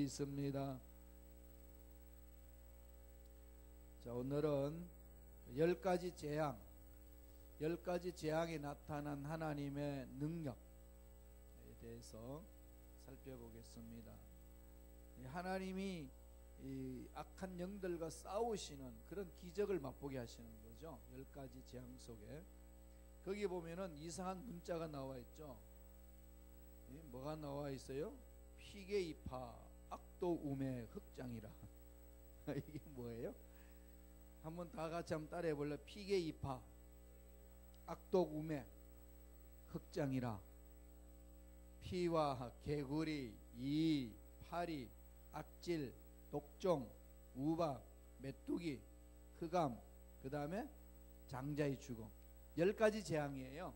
있습니다. 자, 오늘은 10가지 재앙, 10가지 재앙이 나타난 하나님의 능력에 대해서 살펴보겠습니다. 하나님이 이 악한 영들과 싸우시는 그런 기적을 맛보게 하시는 거죠. 10가지 재앙 속에. 거기 보면은 이상한 문자가 나와 있죠. 뭐가 나와 있어요? 피게이파, 악도 우매, 흑장이라. 이게 뭐예요? 한번 다 같이 한번 따라해 볼래? 피게이파, 악도 우매, 흑장이라. 피와 개구리, 이, 파리, 악질, 독종, 우박, 메뚜기, 흑암, 그 다음에 장자의 죽음. 10가지 재앙이에요.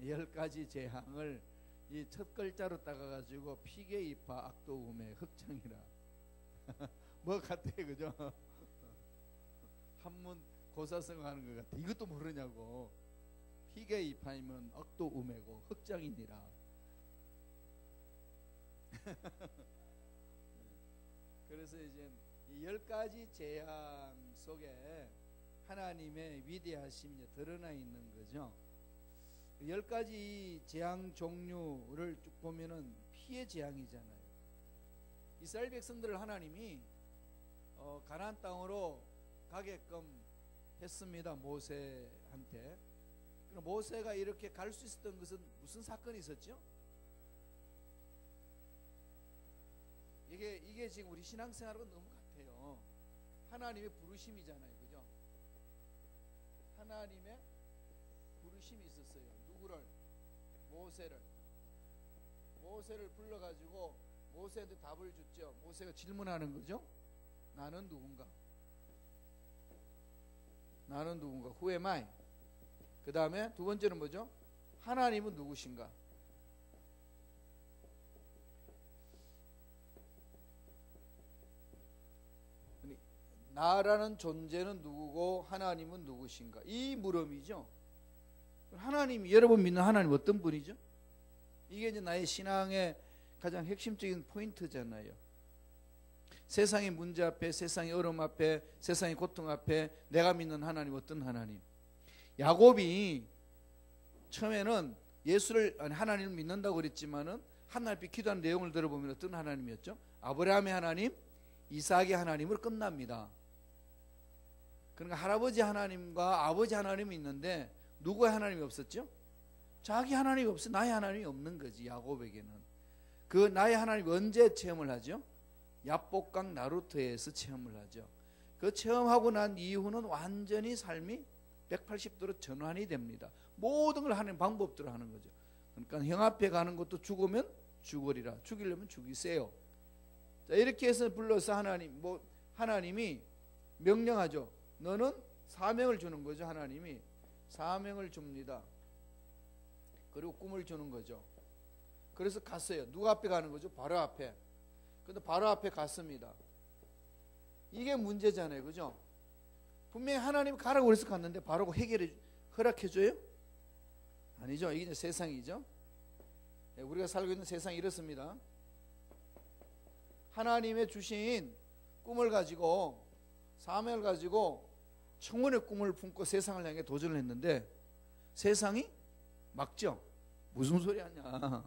10가지 재앙을 이 첫 글자로 따가가지고 피게이파, 악도 우매, 흑장이라. 뭐 같아, 그죠? 한문 고사성 하는 것 같아. 이것도 모르냐고. 피게이파이면 악도 우매고 흑장이니라. 그래서 이제 이 10가지 재앙 속에 하나님의 위대하심이 드러나 있는 거죠. 10가지 재앙 종류를 쭉 보면은 피의 재앙이잖아요. 이스라엘 백성들을 하나님이 가나안 땅으로 가게끔 했습니다. 모세한테. 모세가 이렇게 갈 수 있었던 것은 무슨 사건이 있었죠? 이게 지금 우리 신앙생활과 너무 같아요. 하나님의 부르심이잖아요, 그죠? 하나님의 부르심이 있었어요. 누구를? 모세를 불러가지고 모세한테 답을 줬죠. 모세가 질문하는 거죠. 나는 누군가? 나는 누군가? Who am I? 그 다음에 두 번째는 뭐죠? 하나님은 누구신가? 나라는 존재는 누구고 하나님은 누구신가? 이 물음이죠. 하나님, 여러분 믿는 하나님 어떤 분이죠? 이게 이제 나의 신앙의 가장 핵심적인 포인트잖아요. 세상의 문제 앞에, 세상의 어려움 앞에, 세상의 고통 앞에 내가 믿는 하나님 어떤 하나님? 야곱이 처음에는 하나님을 믿는다고 그랬지만은 하나님 기도한 내용을 들어보면 어떤 하나님이었죠? 아브라함의 하나님, 이삭의 하나님으로 끝납니다. 그러니까 할아버지 하나님과 아버지 하나님이 있는데 누구의 하나님이 없었죠? 자기 하나님이 없어. 나의 하나님이 없는 거지. 야곱에게는. 그 나의 하나님 언제 체험을 하죠? 야복강 나루터에서 체험을 하죠. 그 체험하고 난 이후는 완전히 삶이 180도로 전환이 됩니다. 모든 걸 하는 방법대로 하는 거죠. 그러니까 형 앞에 가는 것도 죽으면 죽으리라. 죽이려면 죽이세요. 자, 이렇게 해서 불러서 하나님이 명령하죠. 너는 사명을 주는 거죠. 하나님이 사명을 줍니다. 그리고 꿈을 주는 거죠. 그래서 갔어요. 누구 앞에 가는 거죠? 바로 앞에. 근데 바로 앞에 갔습니다. 이게 문제잖아요, 그죠? 분명히 하나님이 가라고 그래서 갔는데 바로 허락해줘요? 아니죠. 이게 이제 세상이죠. 우리가 살고 있는 세상이 이렇습니다. 하나님의 주신 꿈을 가지고, 사명을 가지고 청혼의 꿈을 품고 세상을 향해 도전을 했는데 세상이 막죠. 무슨 소리 하냐.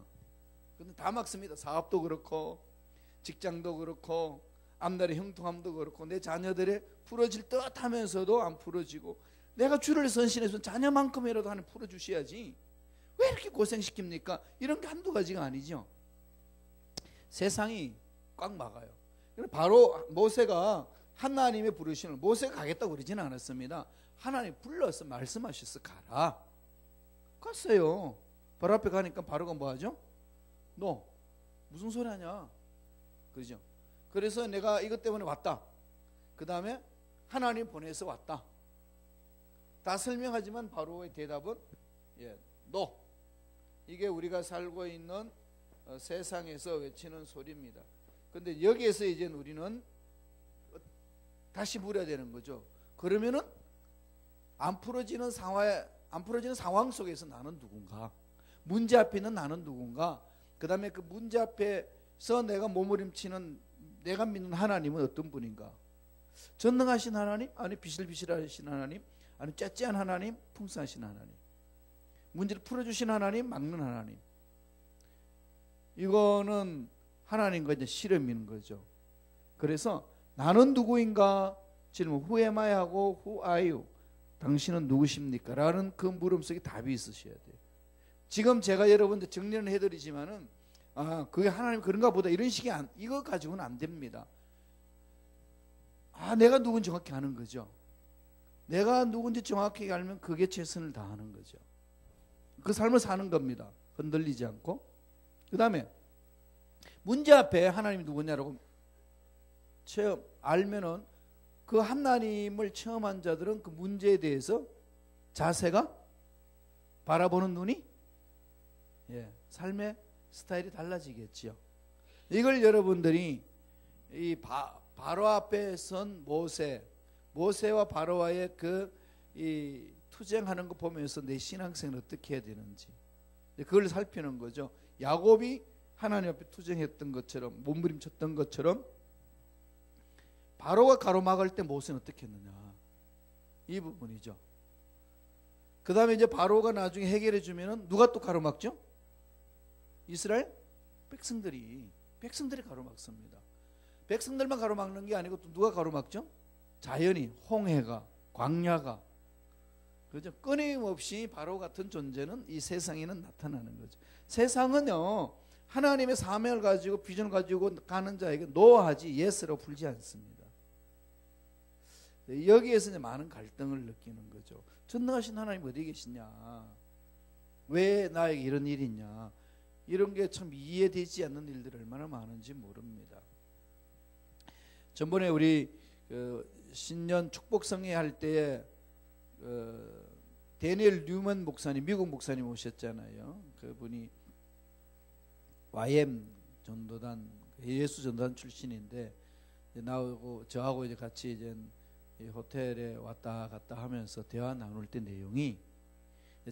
근데 다 막습니다. 사업도 그렇고 직장도 그렇고 앞날의 형통함도 그렇고 내 자녀들의 풀어질 듯 하면서도 안 풀어지고, 내가 주를 선신해서 자녀만큼이라도 하나님 풀어주셔야지 왜 이렇게 고생시킵니까? 이런 게 한두 가지가 아니죠. 세상이 꽉 막아요. 바로 모세가 하나님의 부르심을, 모세가 가겠다고 그러지는 않았습니다. 하나님 불러서 말씀하셔서 가라. 갔어요. 바로 앞에 가니까 바로가 뭐하죠? 너 무슨 소리 하냐? 그러죠. 그래서 내가 이것 때문에 왔다. 그 다음에 하나님 보내서 왔다. 다 설명하지만 바로의 대답은 너. 이게 우리가 살고 있는 세상에서 외치는 소리입니다. 근데 여기에서 이제 우리는 다시 물어야 되는 거죠. 그러면은 안 풀어지는 상황 속에서 나는 누군가? 문제 앞에 있는 나는 누군가? 그 다음에 그 문제 앞에 내가 몸부림치는 내가 믿는 하나님은 어떤 분인가? 전능하신 하나님? 아니 비실비실하신 하나님? 아니 째째한 하나님? 풍성하신 하나님? 문제를 풀어주신 하나님? 막는 하나님? 이거는 하나님과 이제 실험인 거죠. 그래서 나는 누구인가? 질문 Who am I 하고 Who are you? 당신은 누구십니까? 라는 그 물음 속에 답이 있으셔야 돼요. 지금 제가 여러분들 정리는 해드리지만은 그게 하나님 그런가 보다 이런 식이 이거 가지고는 안 됩니다. 내가 누군지 정확히 아는 거죠. 내가 누군지 정확히 알면 그게 최선을 다하는 거죠. 그 삶을 사는 겁니다. 흔들리지 않고. 그 다음에 문제 앞에 하나님이 누구냐라고 알면은 그 하나님을 체험한 자들은 그 문제에 대해서 자세가 바라보는 눈이 삶의 스타일이 달라지겠지요. 이걸 여러분들이 이 바로 앞에 선 모세와 바로와의 이 투쟁하는 거 보면서 내 신앙생활을 어떻게 해야 되는지 그걸 살피는 거죠. 야곱이 하나님 앞에 투쟁했던 것처럼 몸부림쳤던 것처럼 바로가 가로막을 때 모세는 어떻게 했느냐 이 부분이죠. 그 다음에 이제 바로가 나중에 해결해 주면은 누가 또 가로막죠? 이스라엘 백성들이 가로막습니다. 백성들만 가로막는 게 아니고 또 누가 가로막죠? 자연이 홍해가 광야가 그죠? 끊임없이 바로 같은 존재는 이 세상에는 나타나는 거죠. 세상은요 하나님의 사명을 가지고 비전을 가지고 가는 자에게 노하지 예스로 풀지 않습니다. 여기에서 이제 많은 갈등을 느끼는 거죠. 전능하신 하나님 어디 계시냐? 왜 나에게 이런 일이 있냐? 이런 게 참 이해되지 않는 일들이 얼마나 많은지 모릅니다. 전번에 우리 신년 축복성회 할 때에 데니엘 뉴먼 목사님 미국 목사님 오셨잖아요. 그분이 YM 전도단 예수 전도단 출신인데 나하고 저하고 이제 같이 이제 호텔에 왔다 갔다 하면서 대화 나눌 때 내용이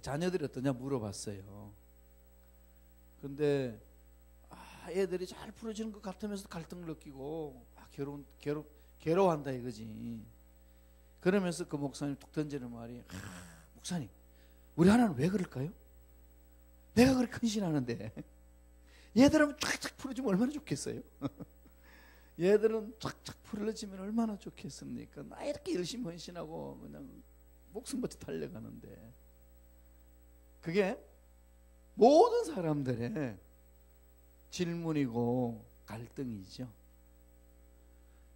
자녀들이 어떠냐 물어봤어요. 근데 애들이 잘 풀어지는 것 같으면서 갈등을 느끼고 괴로워한다 이거지. 그러면서 그 목사님 툭 던지는 말이 목사님 우리 하나는 왜 그럴까요? 내가 그렇게 헌신하는데 얘들은 쫙쫙 풀어주면 얼마나 좋겠어요? 얘들은 쫙쫙 풀어지면 얼마나 좋겠습니까? 나 이렇게 열심히 헌신하고 그냥 목숨부터 달려가는데 그게 모든 사람들의 질문이고 갈등이죠.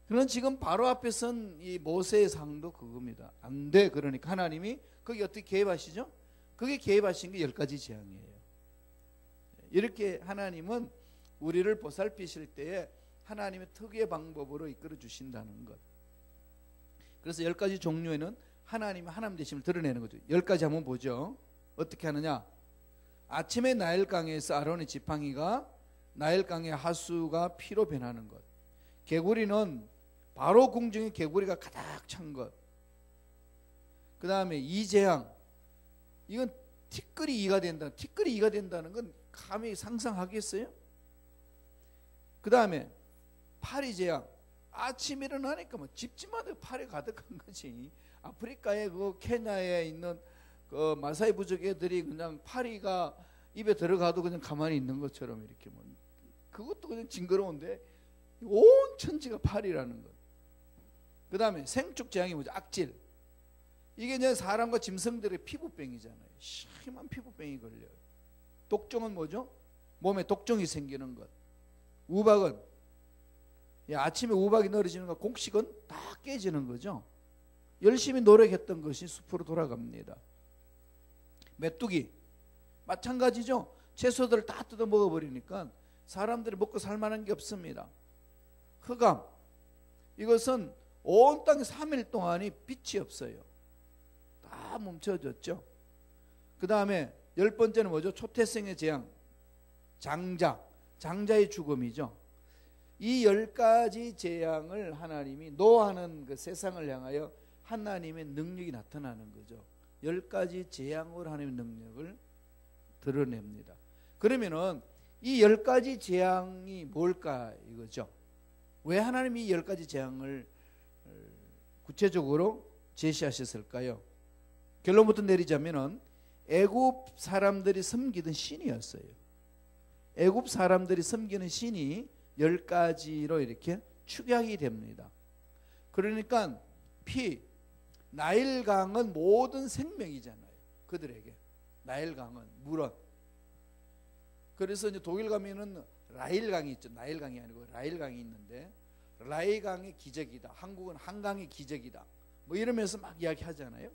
그런 지금 바로 앞에 선 이 모세의 상도 그겁니다. 안 돼. 그러니까 하나님이 거기 어떻게 개입하시죠? 그게 개입하신 게 10가지 재앙이에요. 이렇게 하나님은 우리를 보살피실 때에 하나님의 특유의 방법으로 이끌어 주신다는 것. 그래서 10가지 종류에는 하나님의 하나님 되심을 드러내는 거죠. 10가지 한번 보죠. 어떻게 하느냐? 아침에 나일강에서 아론의 지팡이가 나일강의 하수가 피로 변하는 것. 개구리는 바로 궁중에 개구리가 가득 찬 것. 그 다음에 이재앙. 이건 티끌이 2가 된다. 티끌이 2가 된다는 건 감히 상상하겠어요? 그 다음에 파리재앙. 아침에 일어나니까 뭐 집집마다 파리 가득한 거지. 아프리카의 그 케냐에 있는 그 마사이 부족 애들이 그냥 파리가 입에 들어가도 그냥 가만히 있는 것처럼 이렇게 뭐 그것도 그냥 징그러운데 온 천지가 파리라는 것. 그 다음에 생축재앙이 뭐죠? 악질. 이게 이제 사람과 짐승들의 피부병이잖아요. 심한 피부병이 걸려요. 독종은 뭐죠? 몸에 독종이 생기는 것. 우박은 아침에 우박이 늘어지는 것, 곡식은 다 깨지는 거죠. 열심히 노력했던 것이 숲으로 돌아갑니다. 메뚜기 마찬가지죠. 채소들을 다 뜯어 먹어버리니까 사람들이 먹고 살만한 게 없습니다. 흑암, 이것은 온 땅에 3일 동안이 빛이 없어요. 다 멈춰졌죠. 그 다음에 10번째는 뭐죠? 초태생의 재앙, 장자의 죽음이죠. 이 10가지 재앙을 하나님이 노하는 그 세상을 향하여 하나님의 능력이 나타나는 거죠. 10가지 재앙으로 하나님의 능력을 드러냅니다. 그러면은 이 10가지 재앙이 뭘까 이거죠. 왜 하나님이 이 10가지 재앙을 구체적으로 제시하셨을까요? 결론부터 내리자면은 애굽 사람들이 섬기던 신이었어요. 애굽 사람들이 섬기는 신이 10가지로 이렇게 축약이 됩니다. 그러니까 나일강은 모든 생명이잖아요. 그들에게 나일강은 물은. 그래서 이제 독일 가면은 라일강이 있죠. 나일강이 아니고 라일강이 있는데 라일강의 기적이다. 한국은 한강의 기적이다. 뭐 이러면서 막 이야기하잖아요.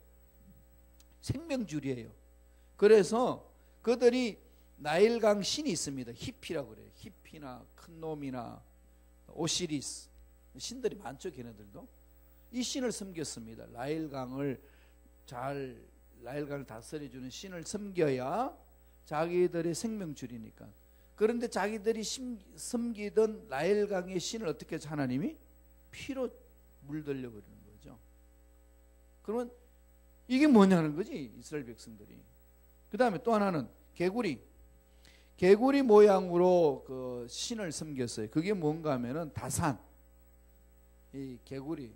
생명줄이에요. 그래서 그들이 나일강 신이 있습니다. 히피라고 그래요. 히피나 큰 놈이나 오시리스 신들이 많죠. 걔네들도 이 신을 섬겼습니다. 나일강을 다스려주는 신을 섬겨야 자기들의 생명줄이니까. 그런데 자기들이 섬기던 나일강의 신을 어떻게 해서 하나님이 피로 물들려 버리는 거죠. 그러면 이게 뭐냐는 거지, 이스라엘 백성들이. 그 다음에 또 하나는 개구리 모양으로 그 신을 섬겼어요. 그게 뭔가 하면은 다산, 이 개구리.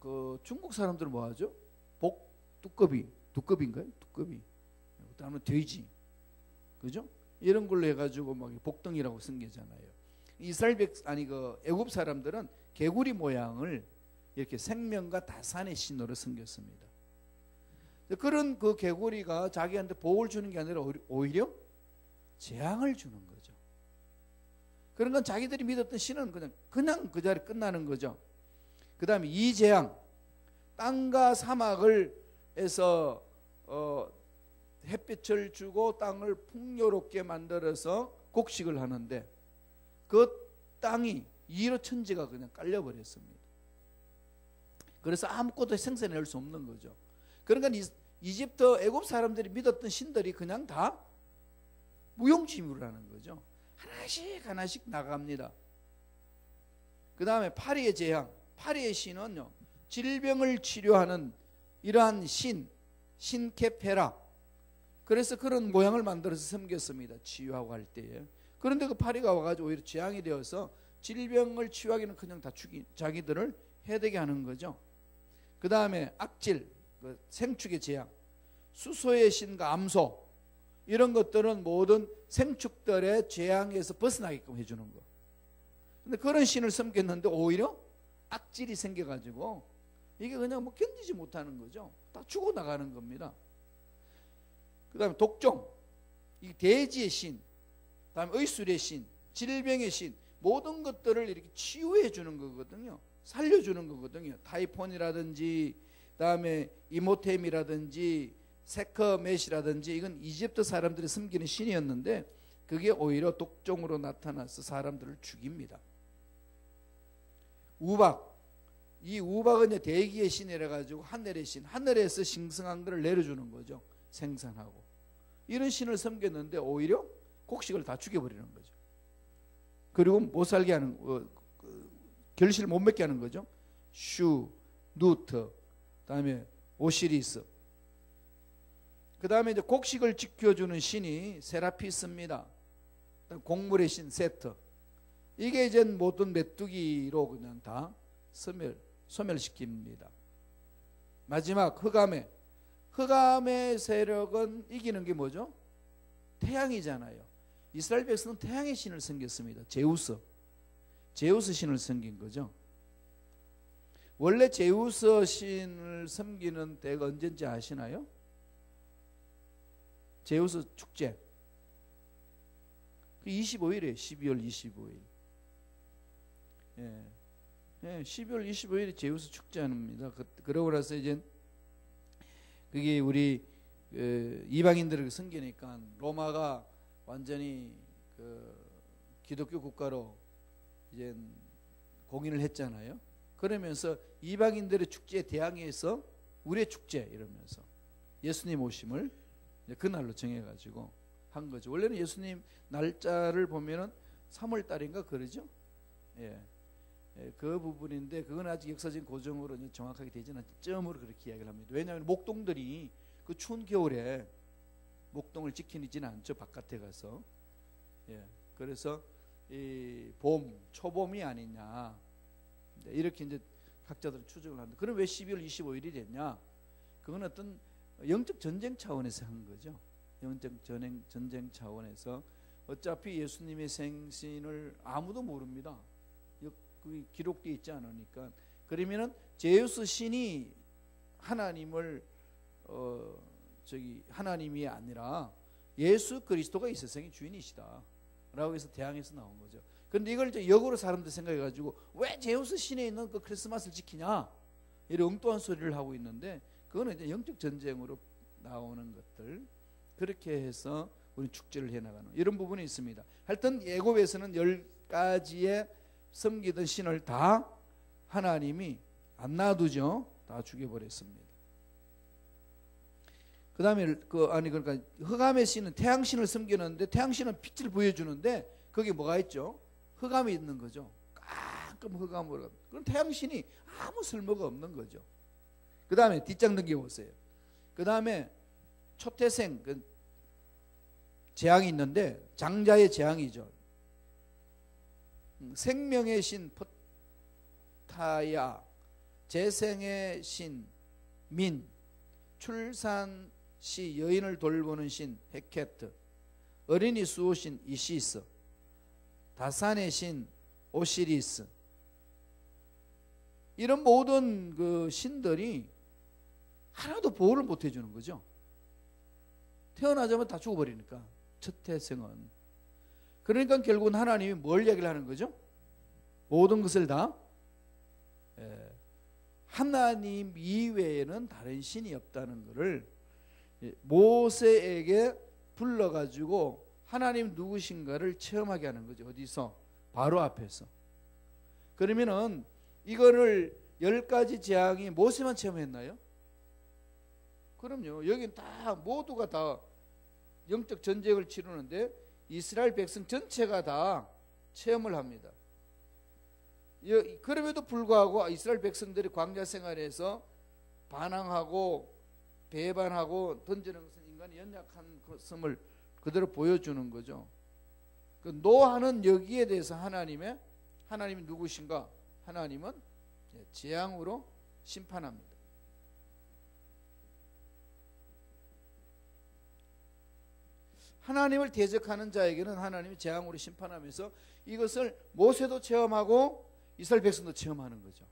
그 중국 사람들은 뭐 하죠? 두꺼비인가요? 두꺼비. 그다음에 돼지, 그죠? 이런 걸로 해가지고 막 복덩이라고 섬기잖아요. 그 애굽 사람들은 개구리 모양을 이렇게 생명과 다산의 신으로 섬겼습니다. 그런 그 개구리가 자기한테 복을 주는 게 아니라 오히려 재앙을 주는 거죠. 그런 건 자기들이 믿었던 신은 그냥 그 자리에 끝나는 거죠. 그 다음에 이 재앙, 땅과 사막을 해서 햇빛을 주고 땅을 풍요롭게 만들어서 곡식을 하는데 그 땅이 이로천지가 그냥 깔려버렸습니다. 그래서 아무것도 생산할 수 없는 거죠. 그러니까 이집트 애굽 사람들이 믿었던 신들이 그냥 다 무용지물이라는 거죠. 하나씩 나갑니다. 그 다음에 파리의 재앙, 파리의 신은요, 질병을 치료하는 이러한 신케페라. 그래서 그런 모양을 만들어서 섬겼습니다. 치유하고 할 때에. 그런데 그 파리가 와가지고 오히려 재앙이 되어서 질병을 치유하기는 그냥 다 자기들을 해되게 하는 거죠. 그 다음에 악질, 그 생축의 재앙, 수소의 신과 암소, 이런 것들은 모든 생축들의 재앙에서 벗어나게끔 해주는 거. 근데 그런 신을 섬겼는데 오히려 악질이 생겨가지고 이게 그냥 뭐 견디지 못하는 거죠. 다 죽어나가는 겁니다. 그 다음에 독종, 이 돼지의 신, 그 다음에 의술의 신, 질병의 신, 모든 것들을 이렇게 치유해 주는 거거든요. 살려주는 거거든요. 타이폰이라든지, 그 다음에 이모템이라든지, 세커메시라든지, 이건 이집트 사람들이 섬기는 신이었는데 그게 오히려 독종으로 나타나서 사람들을 죽입니다. 우박, 이 우박은 이제 대기의 신이라 가지고 하늘의 신, 하늘에서 싱싱한 것을 내려주는 거죠. 생산하고. 이런 신을 섬겼는데 오히려 곡식을 다 죽여버리는 거죠. 그리고 못 살게 하는, 결실을 못 맺게 하는 거죠. 누트, 그다음에 오시리스. 그다음에 이제 곡식을 지켜주는 신이 세라피스입니다. 곡물의 신 세트. 이게 이제 모든 메뚜기로 그냥 다 소멸시킵니다. 마지막 흑암의 세력은 이기는 게 뭐죠? 태양이잖아요. 이스라엘 백성은 태양의 신을 섬겼습니다. 제우스 신을 섬긴 거죠. 원래 제우스 신을 섬기는 때가 언제인지 아시나요? 제우스 축제 25일이에요. 12월 25일. 12월 25일이 제우스 축제입니다. 그러고 나서 이제 그게 우리 이방인들을 섬기니까 로마가 완전히 기독교 국가로 이제 공인을 했잖아요. 그러면서 이방인들의 축제에 대항해서 우리의 축제 이러면서 예수님 오심을 그날로 정해가지고 한 거죠. 원래는 예수님 날짜를 보면은 3월 달인가 그러죠. 그 부분인데 그건 아직 역사적인 고정으로 정확하게 되지는 않죠. 점으로 그렇게 이야기를 합니다. 왜냐하면 목동들이 그 추운 겨울에 목동을 지키지는 않죠. 바깥에 가서. 예. 그래서 이 초봄이 아니냐. 이렇게 이제 학자들은 추정을 합니다. 그럼 왜 12월 25일이 됐냐? 그건 어떤 영적 전쟁 차원에서 한 거죠. 영적 전쟁 차원에서 어차피 예수님의 생신을 아무도 모릅니다. 그 기록되어 있지 않으니까. 그러면은 제우스 신이 하나님을 하나님이 아니라 예수 그리스도가 이 세상의 주인이시다 라고 해서 대항해서 나온 거죠. 그런데 이걸 이제 역으로 사람들 생각해 가지고 왜 제우스 신에 있는 그 크리스마스를 지키냐 이런 엉뚱한 소리를 하고 있는데, 그거는 이제 영적 전쟁으로 나오는 것들, 그렇게 해서 우리 축제를 해나가는 이런 부분이 있습니다. 하여튼 애굽에서는 10가지의 섬기던 신을 다 하나님이 안 놔두죠. 다 죽여버렸습니다. 그 다음에 그러니까 흑암의 신은 태양신을 섬기는데, 태양신은 빛을 보여주는데 거기 뭐가 있죠? 흑암이 있는 거죠. 깜깜 흑암으로. 그럼 태양신이 아무 쓸모가 없는 거죠. 그 다음에 뒷장 넘겨보세요. 그 다음에 초태생 재앙이 있는데, 장자의 재앙이죠. 생명의 신 포타야, 재생의 신 민, 출산 시 여인을 돌보는 신 헤케트, 어린이 수호신 이시스, 다산의 신 오시리스, 이런 모든 그 신들이 하나도 보호를 못 해주는 거죠. 태어나자마자 다 죽어버리니까, 첫 태생은. 그러니까 결국은 하나님이 뭘 얘기를 하는 거죠? 모든 것을 다 하나님 이외에는 다른 신이 없다는 것을 모세에게 불러가지고 하나님 누구신가를 체험하게 하는 거죠. 어디서? 바로 앞에서. 그러면은 이거를 10가지 재앙이 모세만 체험했나요? 그럼요. 여긴 다 모두가 다 영적 전쟁을 치르는데 이스라엘 백성 전체가 다 체험을 합니다. 그럼에도 불구하고 이스라엘 백성들이 광야 생활에서 반항하고 배반하고 던지는 것은 인간의 연약한 것을 그대로 보여주는 거죠. 그 노아는 여기에 대해서 하나님이 누구신가? 하나님은 재앙으로 심판합니다. 하나님을 대적하는 자에게는 하나님이 재앙으로 심판하면서 이것을 모세도 체험하고 이스라엘 백성도 체험하는 거죠.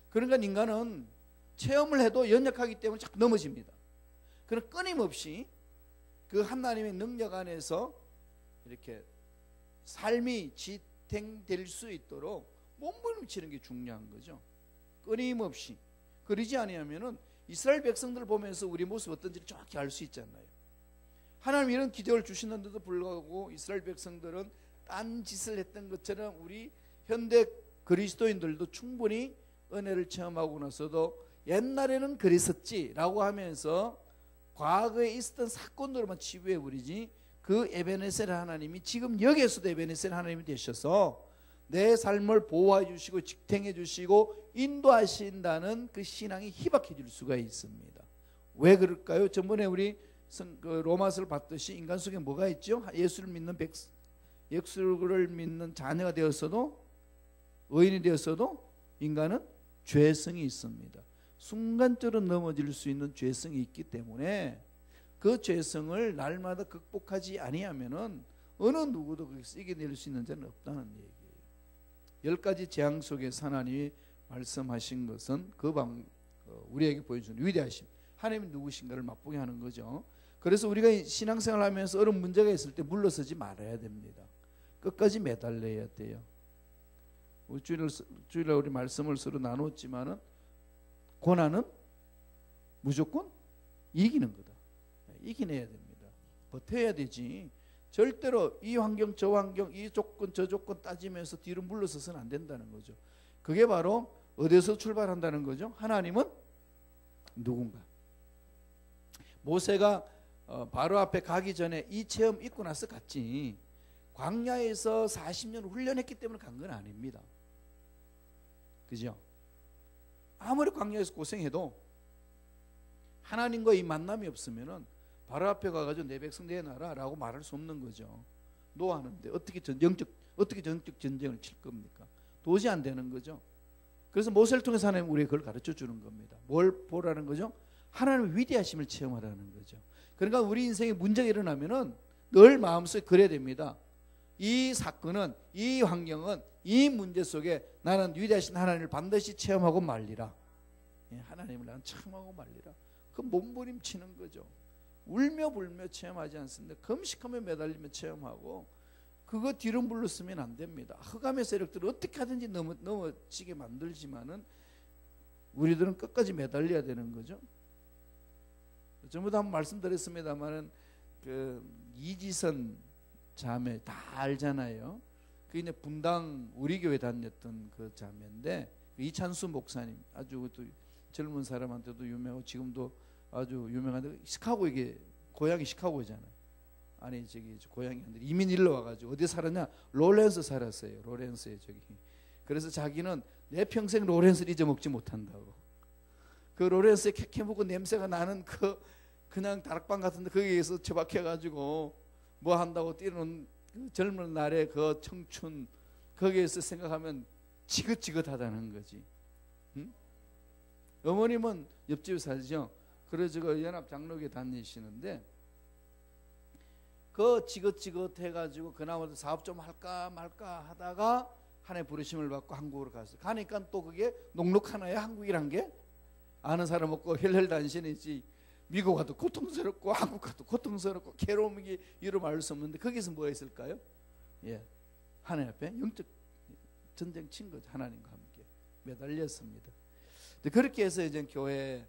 그러니까 인간은 체험을 해도 연약하기 때문에 자꾸 넘어집니다. 그럼 끊임없이 그 하나님의 능력 안에서 이렇게 삶이 지탱될 수 있도록 몸부림치는 게 중요한 거죠. 끊임없이. 그러지 아니하면은 이스라엘 백성들 보면서 우리 모습 어떤지를 정확히 알 수 있잖아요. 하나님 이런 기적을 주시는데도 불구하고 이스라엘 백성들은 딴 짓을 했던 것처럼 우리 현대 그리스도인들도 충분히 은혜를 체험하고 나서도 옛날에는 그랬었지라고 하면서 과거에 있었던 사건으로만 치부해버리지, 그 에베네셀 하나님이 지금 여기에서도 에베네셀 하나님이 되셔서 내 삶을 보호해 주시고 지탱해 주시고 인도하신다는 그 신앙이 희박해질 수가 있습니다. 왜 그럴까요? 전번에 우리 로마서를 봤듯이 인간 속에 뭐가 있죠? 예수를 믿는 자녀가 되었어도, 의인이 되었어도 인간은 죄성이 있습니다. 순간적으로 넘어질 수 있는 죄성이 있기 때문에 그 죄성을 날마다 극복하지 아니하면은 어느 누구도 거기서 이겨낼 수 있는 자는 없다는 얘기예요. 10가지 재앙 속에서 하나님이 말씀하신 것은 우리에게 보여주는 위대하심, 하나님이 누구신가를 맛보게 하는 거죠. 그래서 우리가 신앙생활 하면서 어려운 문제가 있을 때 물러서지 말아야 됩니다. 끝까지 매달려야 돼요. 주일날 우리 말씀을 서로 나눴지만은 고난은 무조건 이기는 거다. 이겨내야 됩니다. 버텨야 되지. 절대로 이 환경 저 환경 이 조건 저 조건 따지면서 뒤로 물러서서는 안 된다는 거죠. 그게 바로 어디서 출발한다는 거죠? 하나님은 누군가. 모세가 바로 앞에 가기 전에 이 체험 있고 나서 갔지, 광야에서 40년 훈련했기 때문에 간 건 아닙니다. 그죠? 아무리 광야에서 고생해도 하나님과 이 만남이 없으면은 바로 앞에 가가지고 내 백성 내놔라라고 말할 수 없는 거죠. 노하는데 어떻게 정적 전쟁을 칠 겁니까? 도저히 안 되는 거죠. 그래서 모세를 통해서 하나님 우리에게 그걸 가르쳐 주는 겁니다. 뭘 보라는 거죠? 하나님의 위대하심을 체험하라는 거죠. 그러니까 우리 인생에 문제가 일어나면은 늘 마음속에 그래야 됩니다. 이 사건은, 이 환경은, 이 문제 속에 나는 위대하신 하나님을 반드시 체험하고 말리라. 하나님을 나는 체험하고 말리라. 그 몸부림치는 거죠. 울며 불며 체험하지 않습니다. 금식하며 매달리며 체험하고, 그거 뒤로 물러서면 안 됩니다. 흑암의 세력들을 어떻게 하든지 넘어지게 만들지만은 우리들은 끝까지 매달려야 되는 거죠. 전부도 한번 말씀드렸습니다만은 그 이지선 자매 다 알잖아요. 그 이제 분당 우리 교회 다녔던 그 자매인데, 이찬수 목사님 아주 또 젊은 사람한테도 유명하고 지금도 아주 유명한데, 시카고, 이게 고향이 시카고잖아요. 아니 저기 고향이 아니라 이민 일로 와가지고 어디 살았냐? 로렌스 살았어요. 로렌스에 저기. 그래서 자기는 내 평생 로렌스를 잊어먹지 못한다고. 그 로렌스에 캐캐 묵은 냄새가 나는 그냥 다락방 같은데 거기에서 처박혀가지고 뭐 한다고 뛰는 그 젊은 날의 그 청춘, 거기에서 생각하면 지긋지긋하다는 거지. 응? 어머님은 옆집에 살죠. 그래서 그 연합 장로교에 다니시는데, 그 지긋지긋해가지고 그나마 사업 좀 할까 말까 하다가 하나의 부르심을 받고 한국으로 갔어요. 가니까 또 그게 녹록하나요? 한국이란 게? 아는 사람 없고 혈혈단신이지. 미국 가도 고통스럽고 한국 가도 고통스럽고 괴로움이 이루 말할 수 없는데, 거기서 뭐가 있을까요? 예, 하나님 앞에 영적 전쟁 친 거죠. 하나님과 함께 매달렸습니다. 그렇게 해서 이제 교회,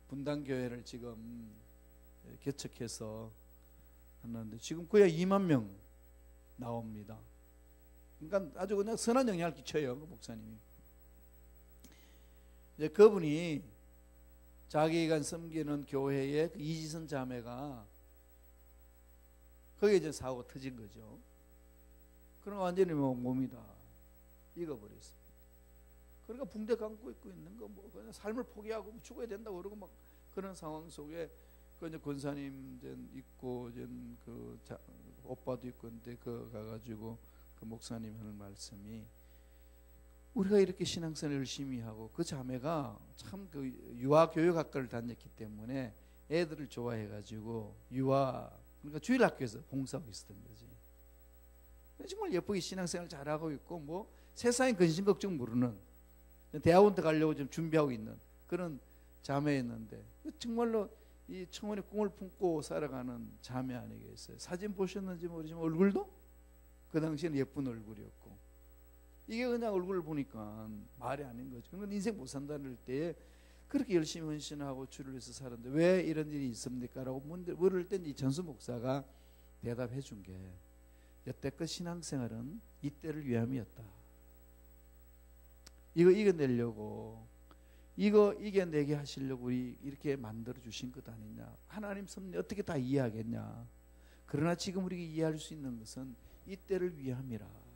분당 교회를 지금 개척해서 하는데, 지금 거의 2만 명 나옵니다. 그러니까 아주 그냥 선한 영향을 끼쳐요, 그 목사님이. 이제 그분이 자기가 섬기는 교회의 그 이지선 자매가 거기에 이제 사고가 터진 거죠. 그러니까 완전히 뭐 몸이 다 익어버렸습니다. 그러니까 붕대 감고 있고 있는 거, 뭐 그냥 삶을 포기하고 죽어야 된다고 그러고 막 그런 상황 속에 그 이제 권사님 있고 그 오빠도 있고, 근데 그 가가지고 그 목사님 하는 말씀이, 우리가 이렇게 신앙생활 열심히 하고, 그 자매가 참 그 유아 교육학과를 다녔기 때문에 애들을 좋아해가지고 그러니까 주일학교에서 봉사하고 있었던 거지. 정말 예쁘게 신앙생활 잘하고 있고, 뭐 세상에 근심 걱정 모르는, 대학원 때 가려고 좀 준비하고 있는 그런 자매였는데, 정말로 이 청혼의 꿈을 품고 살아가는 자매 아니겠어요? 사진 보셨는지 모르지만 얼굴도 그 당시에는 예쁜 얼굴이었고, 이게 그냥 얼굴을 보니까 말이 아닌 거죠. 그러니까 인생 못 산다는 때에 그렇게 열심히 헌신하고 주를 위해서 살았는데 왜 이런 일이 있습니까? 라고 물을 때 이 전수 목사가 대답해 준 게, 여태껏 신앙생활은 이때를 위함이었다. 이거 이겨내려고, 이거 이겨내게 하시려고 우리 이렇게 만들어 주신 것 아니냐. 하나님 섭리 어떻게 다 이해하겠냐. 그러나 지금 우리가 이해할 수 있는 것은 이때를 위함이라.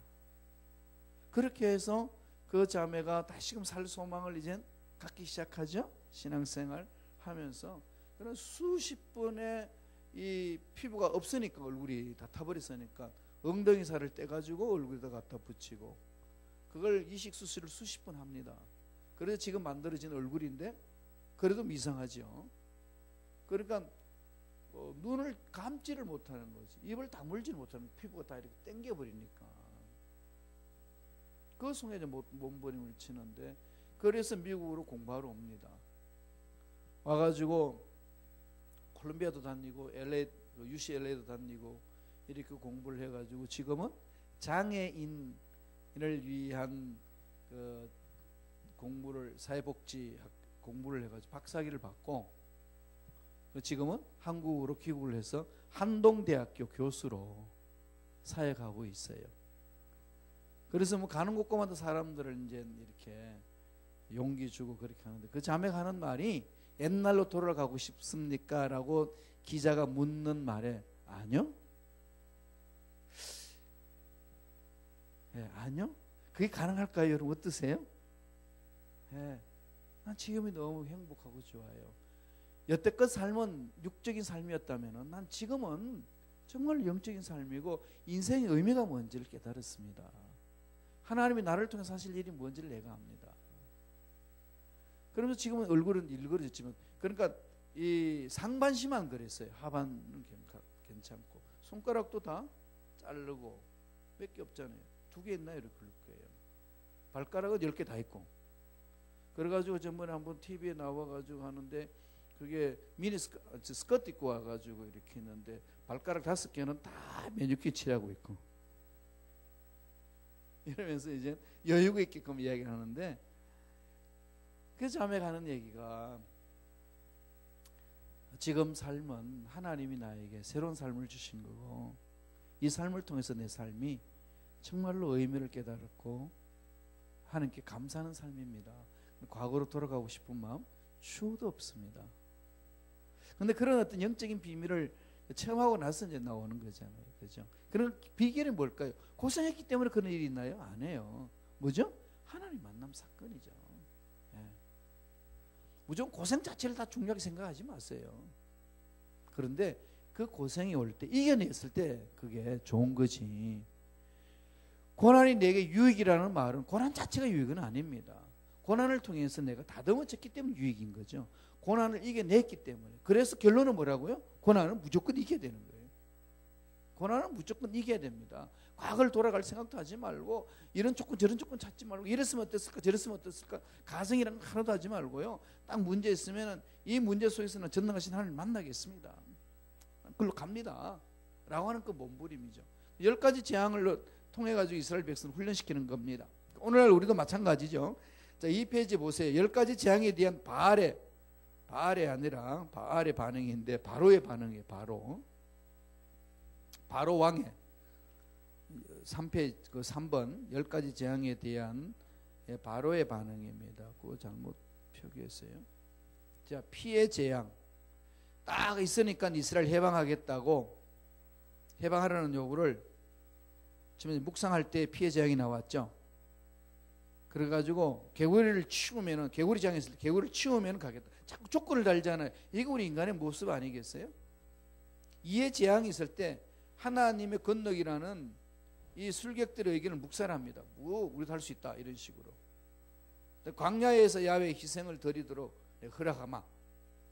그렇게 해서 그 자매가 다시금 살 소망을 이제 갖기 시작하죠. 신앙생활 하면서. 그런 수십 번의 이 피부가 없으니까, 얼굴이 다 타버렸으니까 엉덩이 살을 떼가지고 얼굴에다 갖다 붙이고, 그걸 이식 수술을 수십 번 합니다. 그래서 지금 만들어진 얼굴인데 그래도 미상하죠. 그러니까 눈을 감지를 못하는 거지, 입을 다물지를 못하는, 피부가 다 이렇게 당겨버리니까 그 속에 몸부림을 치는데, 그래서 미국으로 공부하러 옵니다. 와가지고 콜롬비아도 다니고 UCLA도 다니고 이렇게 공부를 해가지고 지금은 장애인을 위한 그 공부를, 사회복지 공부를 해가지고 박사학위를 받고, 지금은 한국으로 귀국을 해서 한동대학교 교수로 사역하고 있어요. 그래서 뭐 가는 곳곳마다 사람들을 이제 이렇게 용기 주고 그렇게 하는데, 그 자매가 하는 말이, 옛날로 돌아가고 싶습니까? 라고 기자가 묻는 말에, 아니요? 네, 아니요? 그게 가능할까요? 여러분 어떠세요? 네, 난 지금이 너무 행복하고 좋아요. 여태껏 삶은 육적인 삶이었다면 난 지금은 정말 영적인 삶이고 인생의 의미가 뭔지를 깨달았습니다. 하나님이 나를 통해서 하실 일이 뭔지를 내가 압니다. 그러면서 지금은 얼굴은 일그러졌지만, 그러니까 이 상반신만 그랬어요. 하반은 괜찮고 손가락도 다 자르고 몇 개 없잖아요. 2개 있나요? 이렇게 그럴 거예요. 발가락은 10개 다 있고. 그래가지고 전번에 한번 TV에 나와가지고 하는데, 그게 미니 스커트 입고 와가지고 이렇게 했는데 발가락 5개는 다 매니큐어 칠하고 있고, 이러면서 이제 여유가 있게끔 이야기를 하는데, 그 자매가 하는 얘기가, 지금 삶은 하나님이 나에게 새로운 삶을 주신 거고, 이 삶을 통해서 내 삶이 정말로 의미를 깨달았고 하나님께 감사하는 삶입니다. 과거로 돌아가고 싶은 마음 추호도 없습니다. 그런데 그런 어떤 영적인 비밀을 체험하고 나서 이제 나오는 거잖아요. 그죠? 그런 비결이 뭘까요? 고생했기 때문에 그런 일이 있나요? 아니에요. 뭐죠? 하나님 만남 사건이죠. 예. 무조건 고생 자체를 다 중요하게 생각하지 마세요. 그런데 그 고생이 올 때, 이겨냈을 때 그게 좋은 거지. 고난이 내게 유익이라는 말은 고난 자체가 유익은 아닙니다. 고난을 통해서 내가 다듬어졌기 때문에 유익인 거죠. 고난을 이겨냈기 때문에. 그래서 결론은 뭐라고요? 고난은 무조건 이겨야 되는 거예요. 고난은 무조건 이겨야 됩니다. 과거를 돌아갈 생각도 하지 말고, 이런 조건 저런 조건 찾지 말고, 이랬으면 어땠을까 저랬으면 어땠을까 가정이란 거 하나도 하지 말고요. 딱 문제 있으면 이 문제 속에서는 전능하신 하나님을 만나겠습니다. 그걸로 갑니다 라고 하는 그 몸부림이죠. 10가지 재앙을 통해 가지고 이스라엘 백성을 훈련시키는 겁니다. 오늘날 우리도 마찬가지죠. 자, 이 페이지 보세요. 10가지 재앙에 대한 바알의 아니라 바알의 반응인데, 바로의 반응이에요. 바로 왕의 3페이지 그 3번 10가지 재앙에 대한 바로의 반응입니다. 그거 잘못 표기했어요. 자, 피의 재앙 딱 있으니까 이스라엘 해방하겠다고, 해방하라는 요구를 지금 묵상할 때 피의 재앙이 나왔죠. 그래가지고 개구리를 치우면은, 개구리 재앙했을 때 개구리를 치우면 가겠다. 자꾸 조건을 달잖아요. 이게 우리 인간의 모습 아니겠어요? 이의 재앙이 있을 때 하나님의 건너기라는 이 술객들의 의견을 묵살합니다. 우리도 할 수 있다, 이런 식으로. 광야에서 야훼의 희생을 드리도록 허락하마.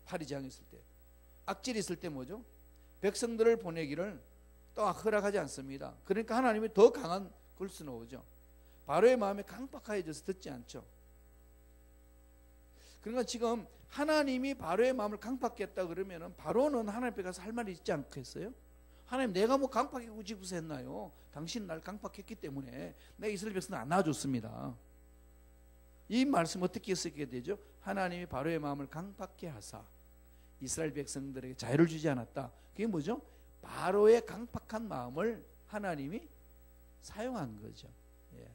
파리 재앙이 있을 때. 악질이 있을 때 뭐죠? 백성들을 보내기를 또 허락하지 않습니다. 그러니까 하나님이 더 강한 글수 나오죠. 바로의 마음이 강팍해져서 듣지 않죠. 그러니까 지금 하나님이 바로의 마음을 강팍했다 그러면은 바로는 하나님 앞에 가서 할 말이 있지 않겠어요? 하나님, 내가 뭐 강팍하게 우지부서 했나요? 당신 날 강팍했기 때문에 내가 이스라엘 백성을 안 놔줬습니다. 이 말씀 어떻게 쓰게 되죠? 하나님이 바로의 마음을 강팍케 하사 이스라엘 백성들에게 자유를 주지 않았다. 그게 뭐죠? 바로의 강팍한 마음을 하나님이 사용한 거죠. 예.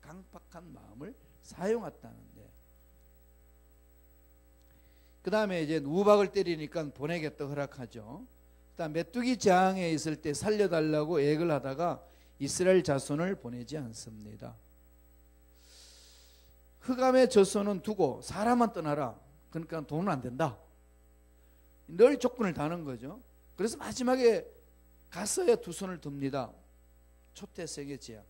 강팍한 마음을 사용했다는. 예. 그 다음에 이제 우박을 때리니까 보내겠다 허락하죠. 그다음 메뚜기 재앙에 있을 때 살려달라고 애를 하다가 이스라엘 자손을 보내지 않습니다. 흑암의 저손은 두고 사람만 떠나라. 그러니까 돈은 안 된다. 늘 조건을 다는 거죠. 그래서 마지막에 갔어야 두 손을 듭니다. 초태생의 재앙.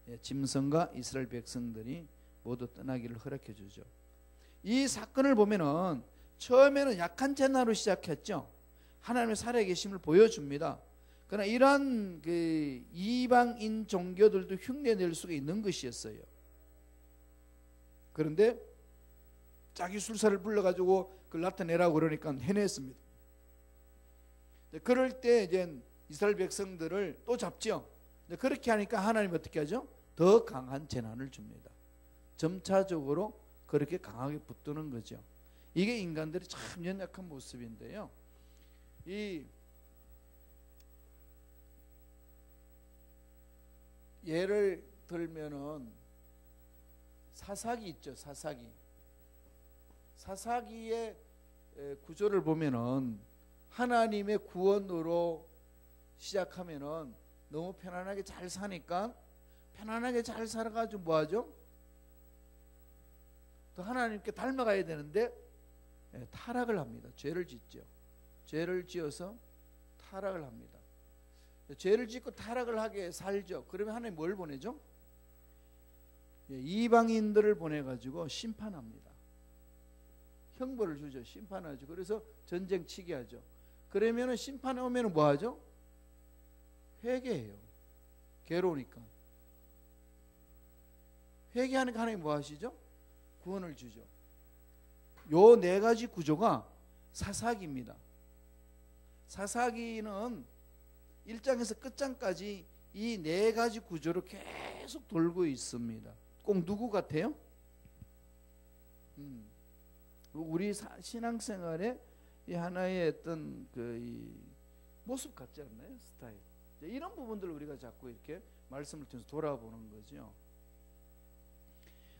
예, 짐승과 이스라엘 백성들이 모두 떠나기를 허락해 주죠. 이 사건을 보면은 처음에는 약한 재난으로 시작했죠. 하나님의 살아계심을 보여줍니다. 그러나 이러한 그 이방인 종교들도 흉내낼 수가 있는 것이었어요. 그런데 자기 술사를 불러가지고 그걸 나타내라고 그러니까 해냈습니다. 그럴 때 이제 이스라엘 백성들을 또 잡죠. 그렇게 하니까 하나님 어떻게 하죠? 더 강한 재난을 줍니다. 점차적으로 그렇게 강하게 붙드는 거죠. 이게 인간들이 참 연약한 모습인데요. 이 예를 들면은 사사기 있죠. 사사기의 구조를 보면은 하나님의 구원으로 시작하면은 너무 편안하게 잘 사니까 편안하게 잘 살아가지고 뭐하죠? 또 하나님께 닮아가야 되는데 타락을 합니다. 죄를 짓죠. 죄를 지어서 타락을 합니다. 죄를 짓고 타락을 하게 살죠. 그러면 하나님 뭘 보내죠? 이방인들을 보내가지고 심판합니다. 형벌을 주죠. 심판하죠. 그래서 전쟁 치게 하죠. 그러면 심판에 오면 뭐 하죠? 회개해요. 괴로우니까. 회개하니까 하나님 뭐 하시죠? 구원을 주죠. 요 네 가지 구조가 사사기입니다. 사사기는 1장에서 끝장까지 이 네 가지 구조로 계속 돌고 있습니다. 꼭 누구 같아요? 우리 신앙생활의 이 하나의 어떤 이 모습 같지 않나요? 스타일. 이런 부분들을 우리가 자꾸 이렇게 말씀을 통해서 돌아보는 거죠.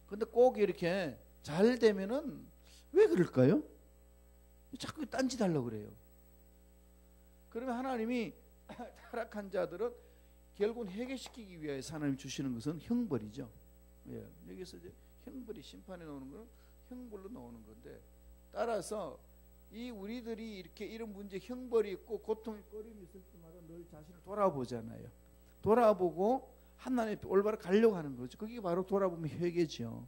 근데 꼭 이렇게 잘 되면은 왜 그럴까요? 자꾸 딴짓 하려고 그래요. 그러면 하나님이 타락한 자들은 결국은 회개시키기 위해서 하나님이 주시는 것은 형벌이죠. 예, 여기서 이제 형벌이 심판에 나오는 거는 형벌로 나오는 건데, 따라서 이 우리들이 이렇게 이런 문제, 형벌이 있고 고통이 꺼림이 있을 때마다 늘 자신을 돌아보잖아요. 돌아보고 하나님 앞에 올바로 가려고 하는 거죠. 그게 바로 돌아보면 회개죠.